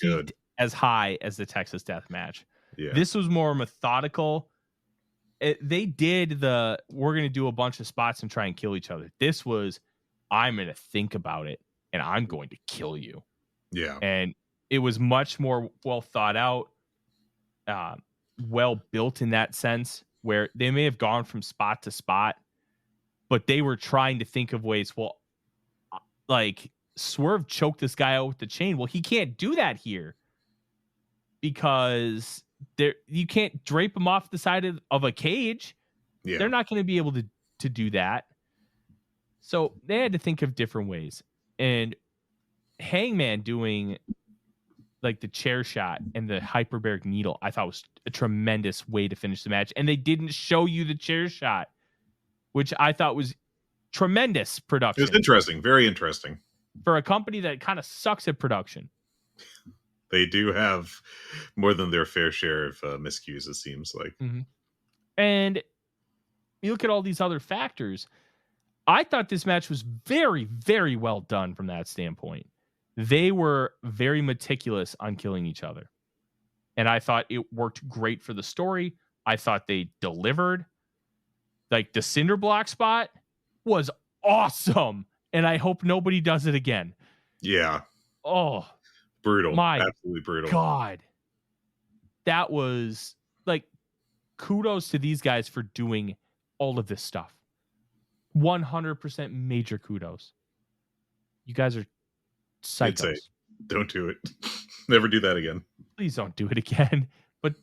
[SPEAKER 3] peaked as high as the Texas Death Match.
[SPEAKER 4] Yeah.
[SPEAKER 3] This was more methodical. They did we're going to do a bunch of spots and try and kill each other. This was, I'm going to think about it and I'm going to kill you.
[SPEAKER 4] Yeah.
[SPEAKER 3] And it was much more well thought out, well built in that sense, where they may have gone from spot to spot, but they were trying to think of ways, well, like Swerve choked this guy out with the chain. Well, he can't do that here because you can't drape him off the side of a cage.
[SPEAKER 4] Yeah.
[SPEAKER 3] They're not going to be able to do that. So they had to think of different ways. And Hangman doing like the chair shot and the hyperbaric needle, I thought was a tremendous way to finish the match. And they didn't show you the chair shot, which I thought was tremendous
[SPEAKER 4] It
[SPEAKER 3] production.
[SPEAKER 4] was interesting, very interesting.
[SPEAKER 3] For a company that kind of sucks at production.
[SPEAKER 4] They do have more than their fair share of miscues, it seems like.
[SPEAKER 3] Mm-hmm. And you look at all these other factors. I thought this match was very, very well done from that standpoint. They were very meticulous on killing each other. And I thought it worked great for the story. I thought they delivered. Like the cinder block spot was awesome. And I hope nobody does it again.
[SPEAKER 4] Yeah.
[SPEAKER 3] Oh,
[SPEAKER 4] brutal.
[SPEAKER 3] My
[SPEAKER 4] absolutely brutal.
[SPEAKER 3] God. That was like, kudos to these guys for doing all of this stuff. 100% major kudos. You guys are psychos.
[SPEAKER 4] Say, don't do it. Never do that again.
[SPEAKER 3] Please don't do it again. But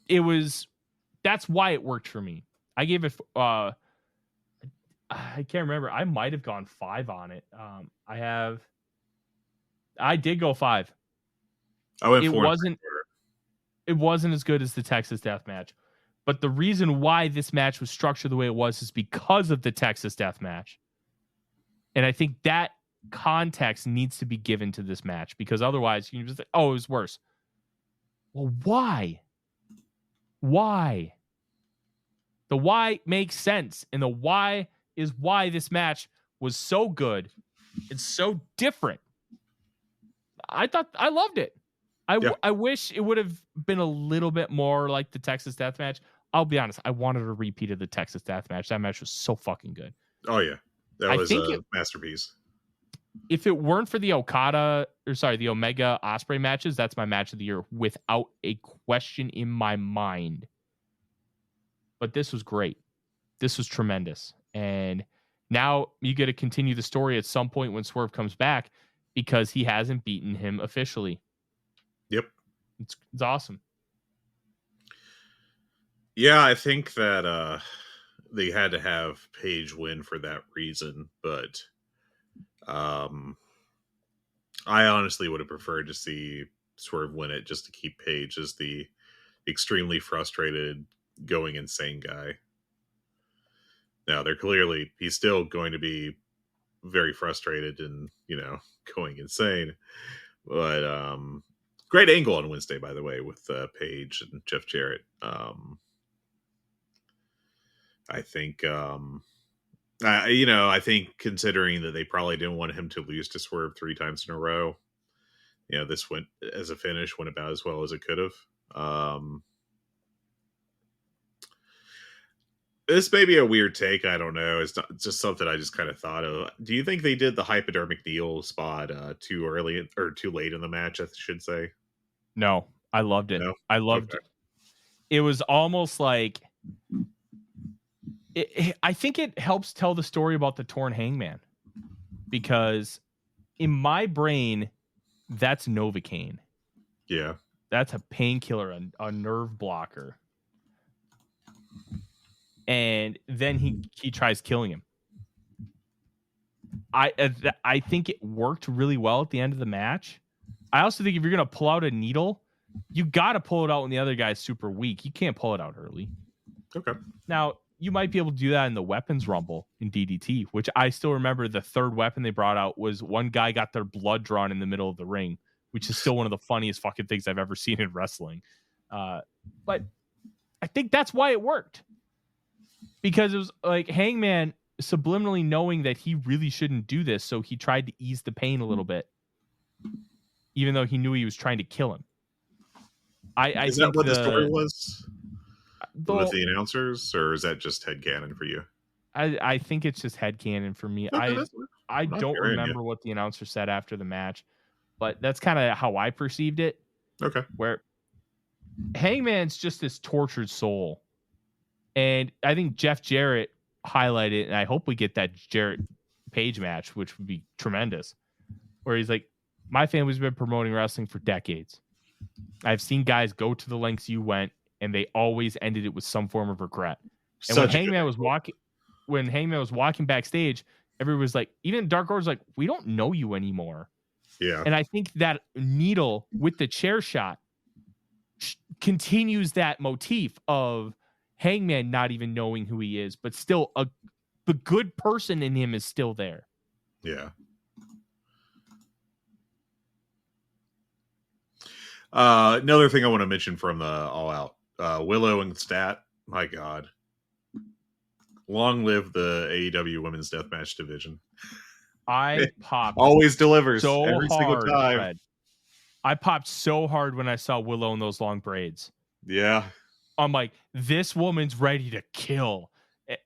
[SPEAKER 3] that's why it worked for me. I gave it, I can't remember. I might have gone 5 on it. I did go 5.
[SPEAKER 4] I went 4.
[SPEAKER 3] It wasn't as good as the Texas Death Match. But the reason why this match was structured the way it was is because of the Texas Death Match. And I think that context needs to be given to this match, because otherwise you can just say, oh, it was worse. Well, why? Why? The why makes sense. And the why is why this match was so good and so different. I loved it. I wish it would have been a little bit more like the Texas Death Match. I'll be honest. I wanted a repeat of the Texas Death Match. That match was so fucking good.
[SPEAKER 4] Oh, yeah. That was a masterpiece.
[SPEAKER 3] If it weren't for the the Omega Osprey matches, that's my match of the year without a question in my mind. But this was great. This was tremendous. And now you get to continue the story at some point when Swerve comes back, because he hasn't beaten him officially.
[SPEAKER 4] Yep.
[SPEAKER 3] It's awesome.
[SPEAKER 4] Yeah, I think that they had to have Paige win for that reason, but I honestly would have preferred to see Swerve win it, just to keep Paige as the extremely frustrated, going insane guy. Now, he's still going to be very frustrated and, going insane. But great angle on Wednesday, by the way, with Paige and Jeff Jarrett. I think, I think considering that they probably didn't want him to lose to Swerve 3 times in a row, this went as a finish, went about as well as it could have. This may be a weird take. I don't know. It's just something I just kind of thought of. Do you think they did the hypodermic needle spot too early or too late in the match, I should say?
[SPEAKER 3] No, I loved it.
[SPEAKER 4] No?
[SPEAKER 3] I loved it. It was almost like, I think it helps tell the story about the torn hangman, because in my brain, that's Novocaine.
[SPEAKER 4] Yeah.
[SPEAKER 3] That's a painkiller, a nerve blocker. And then he tries killing him. I think it worked really well at the end of the match. I also think if you're going to pull out a needle, you got to pull it out when the other guy's super weak. You can't pull it out early.
[SPEAKER 4] Okay.
[SPEAKER 3] Now, you might be able to do that in the weapons rumble in DDT, which I still remember the third weapon they brought out was one guy got their blood drawn in the middle of the ring, which is still one of the funniest fucking things I've ever seen in wrestling. But I think that's why it worked. Because it was like Hangman subliminally knowing that he really shouldn't do this, so he tried to ease the pain a little bit, even though he knew he was trying to kill him.
[SPEAKER 4] Is that what the story was? With the announcers, or is that just headcanon for you?
[SPEAKER 3] I think it's just headcanon for me.
[SPEAKER 4] Okay,
[SPEAKER 3] I don't remember what the announcer said after the match, but that's kind of how I perceived it.
[SPEAKER 4] Okay.
[SPEAKER 3] Where Hangman's just this tortured soul. And I think Jeff Jarrett highlighted, and I hope we get that Jarrett Page match, which would be tremendous, where he's like, my family's been promoting wrestling for decades. I've seen guys go to the lengths you went, and they always ended it with some form of regret. And when Hangman was walking backstage, everyone was like, even Dark Order's like, we don't know you anymore.
[SPEAKER 4] Yeah.
[SPEAKER 3] And I think that needle with the chair shot continues that motif of Hangman not even knowing who he is, but still the good person in him is still there.
[SPEAKER 4] Yeah. Another thing I want to mention from the All Out, Willow and Stat. My God, long live the AEW Women's Deathmatch division.
[SPEAKER 3] I
[SPEAKER 4] It
[SPEAKER 3] popped
[SPEAKER 4] always delivers
[SPEAKER 3] so
[SPEAKER 4] every single
[SPEAKER 3] hard,
[SPEAKER 4] time.
[SPEAKER 3] Fred. I popped so hard when I saw Willow in those long braids.
[SPEAKER 4] Yeah.
[SPEAKER 3] I'm like, this woman's ready to kill.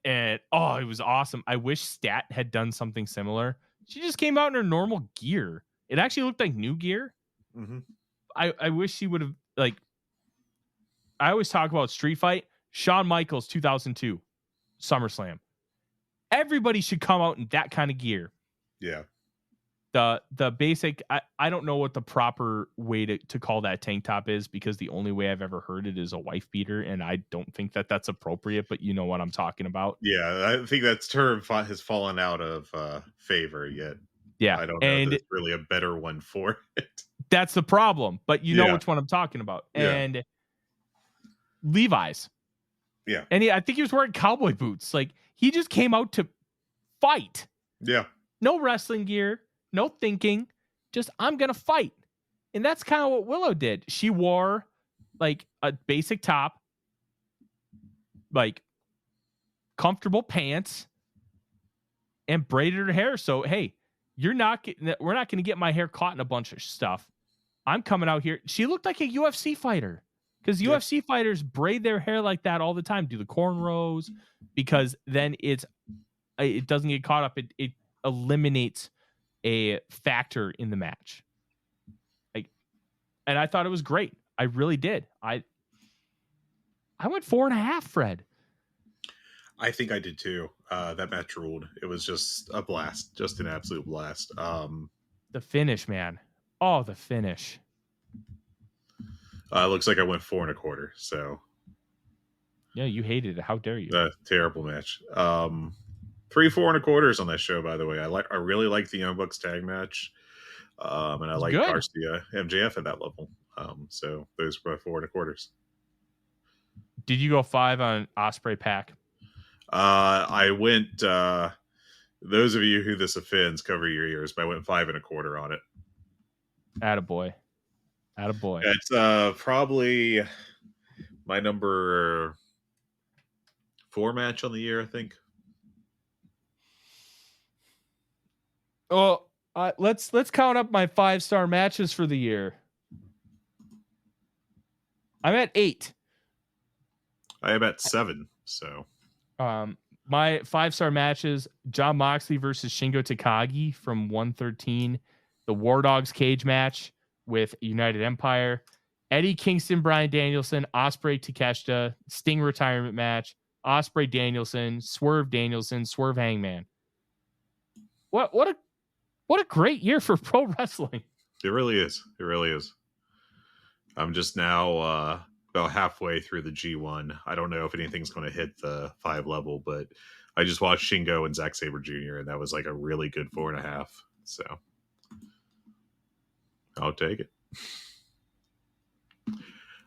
[SPEAKER 3] And oh, it was awesome. I wish Stat had done something similar. She just came out in her normal gear. It actually looked like new gear.
[SPEAKER 4] Mm-hmm.
[SPEAKER 3] I wish she would have, like, I always talk about Street Fight. Shawn Michaels 2002 SummerSlam. Everybody should come out in that kind of gear.
[SPEAKER 4] Yeah.
[SPEAKER 3] The basic, I don't know what the proper way to call that tank top is, because the only way I've ever heard it is a wife beater, and I don't think that that's appropriate, but you know what I'm talking about.
[SPEAKER 4] Yeah, I think that term has fallen out of favor yet.
[SPEAKER 3] Yeah.
[SPEAKER 4] I don't know if there's really a better one for it.
[SPEAKER 3] That's the problem, but you know
[SPEAKER 4] Yeah.
[SPEAKER 3] which one I'm talking about.
[SPEAKER 4] Yeah.
[SPEAKER 3] And Levi's.
[SPEAKER 4] Yeah.
[SPEAKER 3] And I think he was wearing cowboy boots. Like, he just came out to fight.
[SPEAKER 4] Yeah.
[SPEAKER 3] No wrestling gear, no thinking, just I'm going to fight. And that's kind of what Willow did. She wore like a basic top, like comfortable pants, and braided her hair. So, hey, we're not going to get my hair caught in a bunch of stuff. I'm coming out here. She looked like a UFC fighter, because UFC fighters braid their hair like that all the time, do the cornrows, because then it doesn't get caught up. It eliminates a factor in the match. Like, and I thought it was great. I really did. I went 4.5, Fred.
[SPEAKER 4] I think I did too. That match ruled. It was just a blast, just an absolute blast.
[SPEAKER 3] The finish, man. Oh, the finish.
[SPEAKER 4] Looks like I went 4.25. So
[SPEAKER 3] Yeah, you hated it. How dare you?
[SPEAKER 4] Terrible match. 3 4.25 on that show, by the way. I really like the Young Bucks tag match, and I like Garcia MJF at that level. So those were my 4.25.
[SPEAKER 3] Did you go 5 on Osprey Pack?
[SPEAKER 4] I went. Those of you who this offends, cover your ears. But I went 5.25 on it.
[SPEAKER 3] Attaboy.
[SPEAKER 4] It's probably my number 4 match on the year, I think.
[SPEAKER 3] Oh, let's count up my 5-star matches for the year. I'm at 8.
[SPEAKER 4] I am at 7. So,
[SPEAKER 3] my 5-star matches: Jon Moxley versus Shingo Takagi from 113, the War Dogs cage match with United Empire, Eddie Kingston, Bryan Danielson, Ospreay Takeshita, Sting retirement match, Ospreay Danielson, Swerve Hangman. What a great year for pro wrestling.
[SPEAKER 4] It really is. It really is. I'm just now about halfway through the G1. I don't know if anything's going to hit the 5 level, but I just watched Shingo and Zack Sabre Jr., and that was like a really good 4.5. So I'll take it.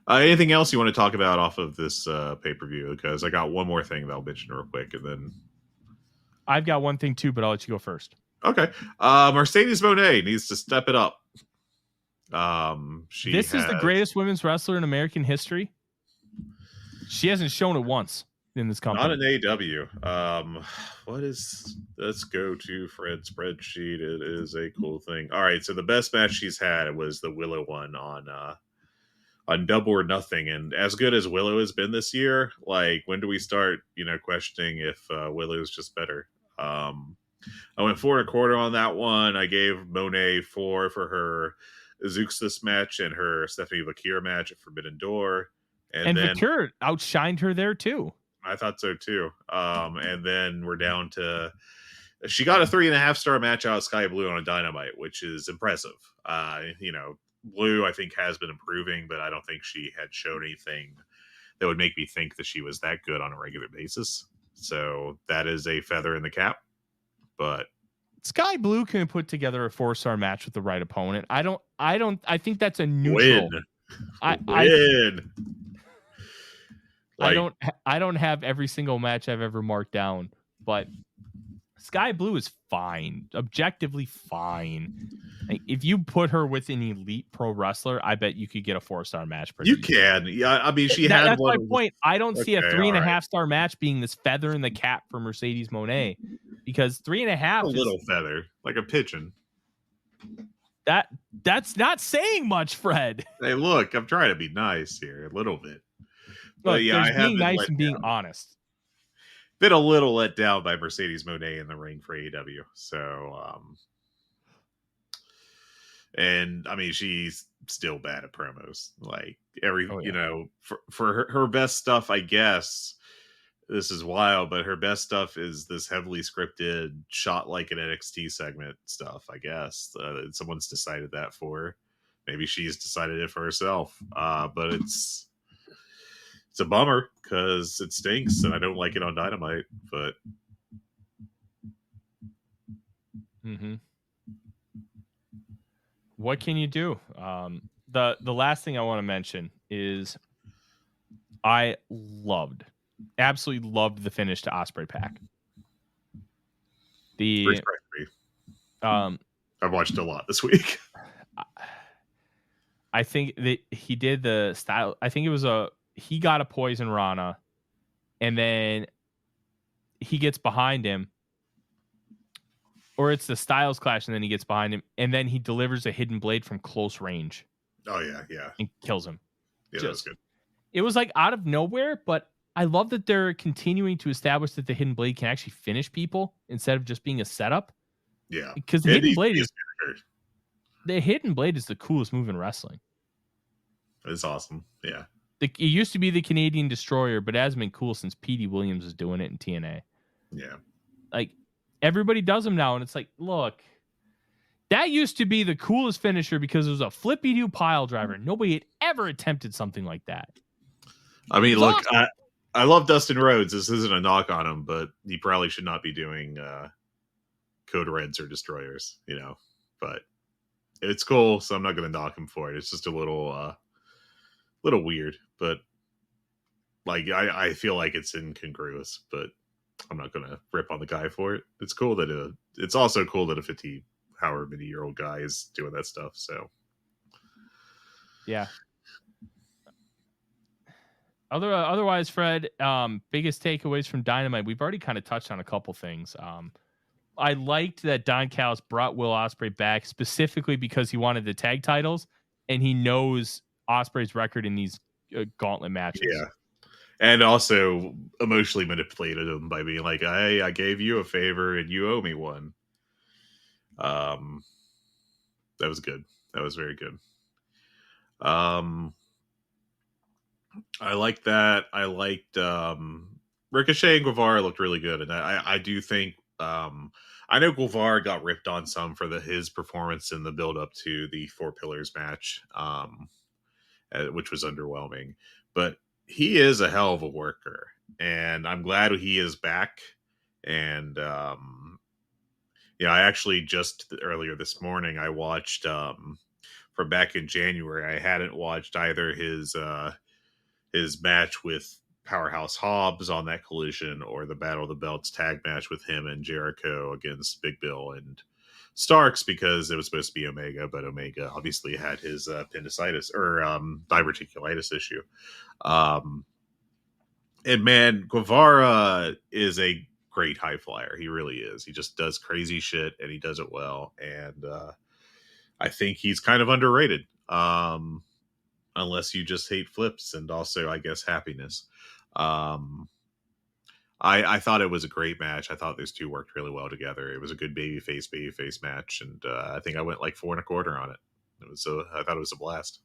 [SPEAKER 4] Anything else you want to talk about off of this pay-per-view? Because I got one more thing that I'll mention real quick, and then
[SPEAKER 3] I've got one thing too, but I'll let you go first.
[SPEAKER 4] Okay. Mercedes Moné needs to step it up.
[SPEAKER 3] This is the greatest women's wrestler in American history. She hasn't shown it once in this company.
[SPEAKER 4] Not an AEW. What is? Let's go to Fred's spreadsheet. It is a cool thing. All right. So the best match she's had was the Willow one on Double or Nothing, and as good as Willow has been this year, like, when do we start, questioning if Willow is just better? I went 4.25 on that one. I gave Moné 4 for her Zeuxis match and her Stephanie Vakir match at Forbidden Door. And then
[SPEAKER 3] Vakir outshined her there too.
[SPEAKER 4] I thought so too. And then we're down to, she got a 3.5-star match out of Sky Blue on a Dynamite, which is impressive. Blue, I think, has been improving, but I don't think she had shown anything that would make me think that she was that good on a regular basis. So that is a feather in the cap. But
[SPEAKER 3] Sky Blue can put together a 4-star match with the right opponent. I think that's a neutral.
[SPEAKER 4] Win.
[SPEAKER 3] I
[SPEAKER 4] Win. Like,
[SPEAKER 3] I don't have every single match I've ever marked down, but Sky Blue is fine, objectively fine. Like, if you put her with an elite pro wrestler, I bet you could get a 4-star match.
[SPEAKER 4] you can. Yeah, I mean,
[SPEAKER 3] That's
[SPEAKER 4] one.
[SPEAKER 3] my point. I don't see a
[SPEAKER 4] Okay,
[SPEAKER 3] 3.5-star match being this feather in the cap for Mercedes Moné, because 3.5
[SPEAKER 4] a
[SPEAKER 3] is
[SPEAKER 4] little feather, like a pigeon.
[SPEAKER 3] that's not saying much, Fred.
[SPEAKER 4] Hey, look, I'm trying to be nice here a little bit. But
[SPEAKER 3] Look,
[SPEAKER 4] yeah, I
[SPEAKER 3] there's
[SPEAKER 4] have
[SPEAKER 3] being
[SPEAKER 4] been
[SPEAKER 3] nice
[SPEAKER 4] let
[SPEAKER 3] and being
[SPEAKER 4] down.
[SPEAKER 3] honest.
[SPEAKER 4] Been a little let down by Mercedes Moné in the ring for AEW. So, and I mean, she's still bad at promos. Like you know, for her best stuff, I guess. This is wild, but her best stuff is this heavily scripted, shot like an NXT segment stuff. I guess someone's decided that for her. Maybe she's decided it for herself. But it's a bummer because it stinks, and I don't like it on Dynamite. But
[SPEAKER 3] What can you do? The last thing I want to mention is I absolutely loved the finish to Osprey Pack.
[SPEAKER 4] I've watched a lot this week.
[SPEAKER 3] I think that he did the style. I think it was he got a Poison Rana, and then he gets behind him, or it's the Styles Clash, and then he gets behind him, and then he delivers a hidden blade from close range.
[SPEAKER 4] Oh yeah,
[SPEAKER 3] and kills him.
[SPEAKER 4] Yeah, that was good.
[SPEAKER 3] It was like out of nowhere, but I love that they're continuing to establish that the hidden blade can actually finish people instead of just being a setup.
[SPEAKER 4] Yeah,
[SPEAKER 3] because the hidden blade is the coolest move in wrestling.
[SPEAKER 4] It's awesome. Yeah,
[SPEAKER 3] it used to be the Canadian Destroyer, but it hasn't been cool since Petey Williams is doing it in TNA.
[SPEAKER 4] Yeah,
[SPEAKER 3] like everybody does them now, and it's like, look, that used to be the coolest finisher because it was a flippy-do pile driver. Nobody had ever attempted something like that.
[SPEAKER 4] I mean, look, awesome. I love Dustin Rhodes. This isn't a knock on him, but he probably should not be doing Code Reds or Destroyers, you know. But it's cool, so I'm not going to knock him for it. It's just a little weird, but like I feel like it's incongruous, but I'm not going to rip on the guy for it. It's cool that it's also cool that a 50 however many year old guy is doing that stuff. So
[SPEAKER 3] yeah. Otherwise, Fred, biggest takeaways from Dynamite. We've already kind of touched on a couple things. I liked that Don Callis brought Will Ospreay back specifically because he wanted the tag titles, and he knows Ospreay's record in these gauntlet matches.
[SPEAKER 4] Yeah, and also emotionally manipulated him by being like, I gave you a favor and you owe me one. That was good. That was very good. I like that. I liked Ricochet and Guevara looked really good, and I do think I know Guevara got ripped on some for his performance in the build up to the Four Pillars match, which was underwhelming. But he is a hell of a worker, and I'm glad he is back. And yeah, I actually just earlier this morning I watched from back in January. I hadn't watched either his match with Powerhouse Hobbs on that Collision or the Battle of the Belts tag match with him and Jericho against Big Bill and Starks, because it was supposed to be Omega, but Omega obviously had his appendicitis or diverticulitis issue. And man, Guevara is a great high flyer. He really is. He just does crazy shit and he does it well. And I think he's kind of underrated. Unless you just hate flips and also, I guess, happiness. I thought it was a great match. I thought those two worked really well together. It was a good babyface match, and I think I went like 4.25 on it. I thought it was a blast.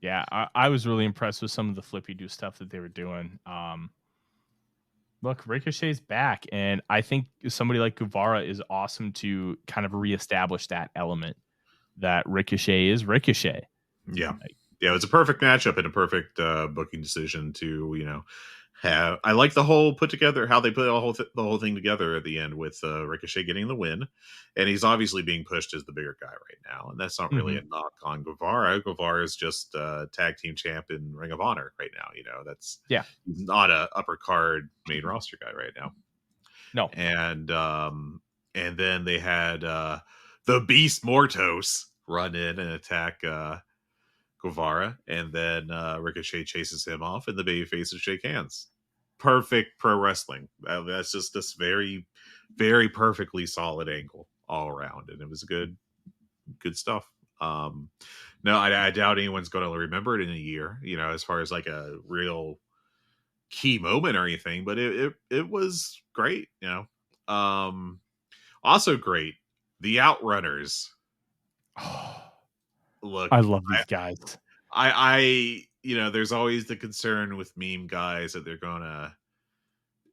[SPEAKER 3] Yeah, I was really impressed with some of the flippy do stuff that they were doing. Look, Ricochet's back, and I think somebody like Guevara is awesome to kind of reestablish that element that Ricochet is Ricochet.
[SPEAKER 4] Yeah. Yeah, it was a perfect matchup and a perfect booking decision to, I like the whole put together how they put the whole thing together at the end with Ricochet getting the win, and he's obviously being pushed as the bigger guy right now, and that's not really
[SPEAKER 3] Mhm.
[SPEAKER 4] a knock on Guevara. Guevara is just tag team champ in Ring of Honor right now.
[SPEAKER 3] Yeah.
[SPEAKER 4] He's not a upper card main roster guy right now,
[SPEAKER 3] No.
[SPEAKER 4] and then they had the Beast Mortos run in and attack Guevara, and then Ricochet chases him off, and the baby faces shake hands. Perfect pro wrestling. That's just this very, very perfectly solid angle all around, and it was good stuff. No, I doubt anyone's going to remember it in a year, as far as like a real key moment or anything. But it was great, Also great, the Outrunners. Look,
[SPEAKER 3] I love these guys.
[SPEAKER 4] there's always the concern with meme guys that they're gonna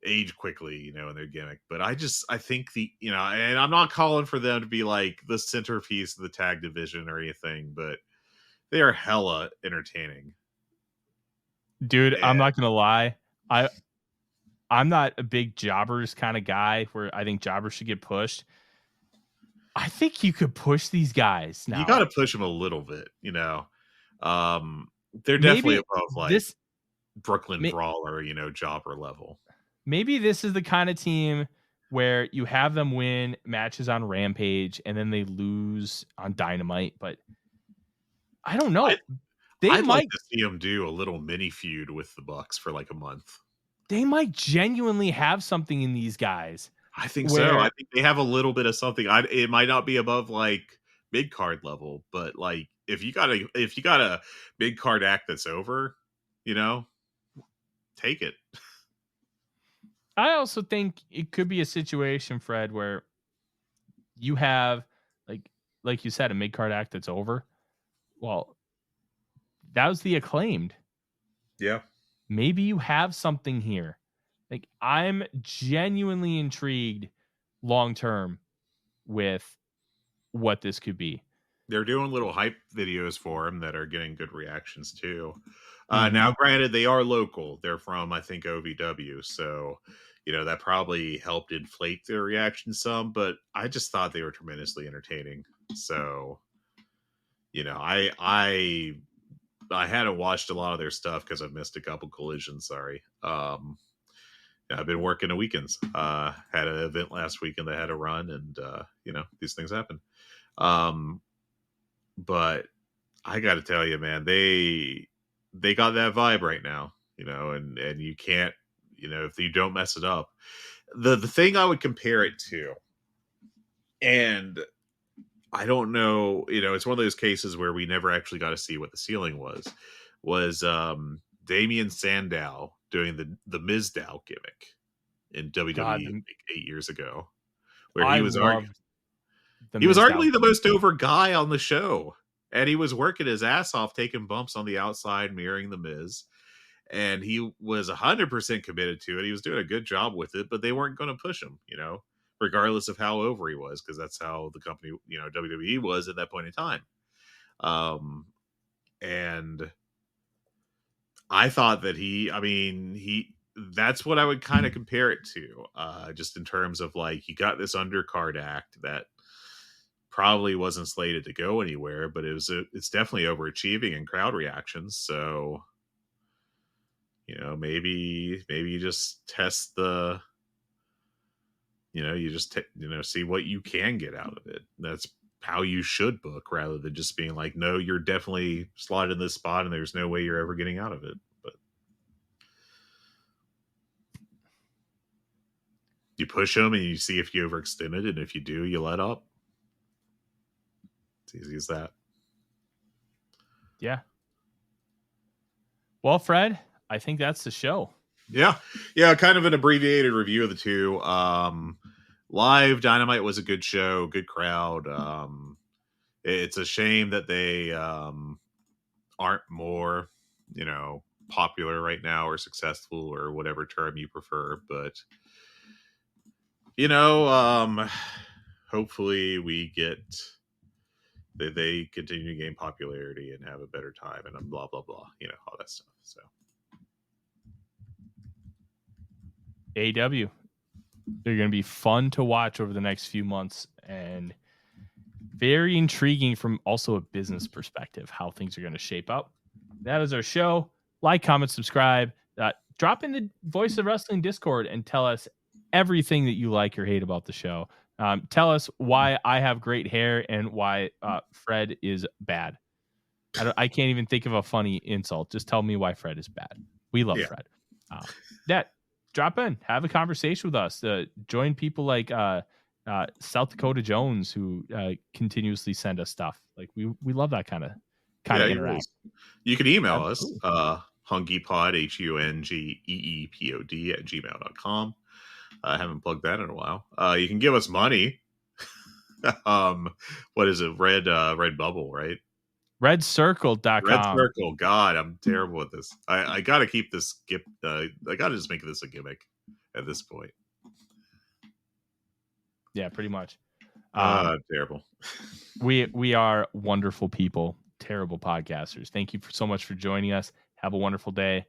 [SPEAKER 4] age quickly, in their gimmick. But I think and I'm not calling for them to be like the centerpiece of the tag division or anything, but they are hella entertaining.
[SPEAKER 3] Dude, I'm
[SPEAKER 4] And
[SPEAKER 3] not gonna lie. I'm not a big jobbers kind of guy where I think jobbers should get pushed. I think you could push these guys
[SPEAKER 4] you
[SPEAKER 3] now.
[SPEAKER 4] got to push them a little bit, They're definitely
[SPEAKER 3] Maybe
[SPEAKER 4] above like
[SPEAKER 3] this
[SPEAKER 4] Brooklyn
[SPEAKER 3] may,
[SPEAKER 4] Brawler, jobber level.
[SPEAKER 3] maybe this is the kind of team where you have them win matches on Rampage and then they lose on Dynamite, but I don't know. They
[SPEAKER 4] I'd like
[SPEAKER 3] might
[SPEAKER 4] to see them do a little mini feud with the Bucks for like a month.
[SPEAKER 3] genuinely have something in these guys
[SPEAKER 4] I think so. I
[SPEAKER 3] where
[SPEAKER 4] think they have a little bit of something. It might not be above like mid card level, but like if you got a mid card act that's over, take it.
[SPEAKER 3] I also think it could be a situation, Fred, where you have like you said, a mid card act that's over. Well, that was the Acclaimed.
[SPEAKER 4] Yeah,
[SPEAKER 3] Maybe you have something here. Like I'm genuinely intrigued long term with what this could be.
[SPEAKER 4] they're doing little hype videos for him that are getting good reactions too.
[SPEAKER 3] Mm-hmm.
[SPEAKER 4] Now, granted, they are local. They're from I think OVW, so that probably helped inflate their reaction some. But I just thought they were tremendously entertaining. So I hadn't watched a lot of their stuff because I missed a couple collisions. Sorry. I've been working the weekends. Had an event last weekend that had a run, and these things happen. But I got to tell you, man, they got that vibe right now, and you can't, if you don't mess it up. The thing I would compare it to, and I don't know, it's one of those cases where we never actually got to see what the ceiling was Damian Sandow doing the Mizdow gimmick in
[SPEAKER 3] God,
[SPEAKER 4] WWE like 8 years ago, where
[SPEAKER 3] I love the
[SPEAKER 4] he was
[SPEAKER 3] missed out.
[SPEAKER 4] arguably the most over guy on the show, and he was working his ass off, taking bumps on the outside, mirroring the Miz, and he was 100% committed to it. He was doing a good job with it, but they weren't going to push him, regardless of how over he was, because that's how the company, WWE was at that point in time. And I thought that that's what I would kind of compare it to, just in terms of like, you got this undercard act that probably wasn't slated to go anywhere, but it's definitely overachieving in crowd reactions. So, maybe you just test the, you just see what you can get out of it. That's how you should book, rather than just being like, no, you're definitely slotted in this spot and there's no way you're ever getting out of it. But you push them and you see if you overextend it, and if you do, you let up. It's easy as that.
[SPEAKER 3] Yeah. Well, Fred, I think that's the show.
[SPEAKER 4] Yeah. Kind of an abbreviated review of the two. Live Dynamite was a good show, good crowd. It's a shame that they aren't more, popular right now, or successful, or whatever term you prefer. But hopefully they continue to gain popularity and have a better time, and blah blah blah, all that stuff. So
[SPEAKER 3] AEW. They're going to be fun to watch over the next few months and very intriguing from also a business perspective, how things are going to shape up. That is our show. Like, comment, subscribe. Drop in the Voice of Wrestling Discord and tell us everything that you like or hate about the show. Tell us why I have great hair and why Fred is bad. I can't even think of a funny insult. Just tell me why Fred is bad. We love Fred. Drop in, have a conversation with us. Join people like South Dakota Jones, who continuously send us stuff. Like we love that kind of interact.
[SPEAKER 4] You can email us, hungeepod, HUNGEEPOD @gmail.com. I haven't plugged that in a while. You can give us money. What is it? Red Bubble, right?
[SPEAKER 3] Redcircle.com.
[SPEAKER 4] Red Circle. God, I'm terrible at this. I got to keep this I got to just make this a gimmick at this point.
[SPEAKER 3] Yeah, pretty much.
[SPEAKER 4] Terrible.
[SPEAKER 3] We are wonderful people, terrible podcasters. Thank you so much for joining us. Have a wonderful day.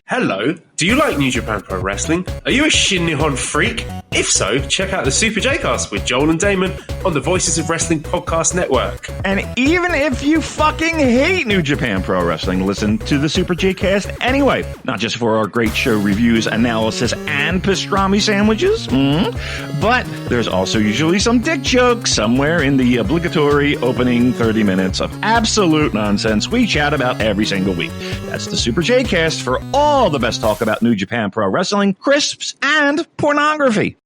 [SPEAKER 5] Hello, do you like New Japan Pro Wrestling? Are you a Shin Nihon freak? If so, check out the Super J-Cast with Joel and Damon on the Voices of Wrestling Podcast Network.
[SPEAKER 6] And even if you fucking hate New Japan Pro Wrestling, listen to the Super J-Cast anyway. Not just for our great show reviews, analysis, and pastrami sandwiches, but there's also usually some dick jokes somewhere in the obligatory opening 30 minutes of absolute nonsense we chat about every single week. That's the Super J-Cast for all the best talk about New Japan Pro Wrestling, crisps, and pornography.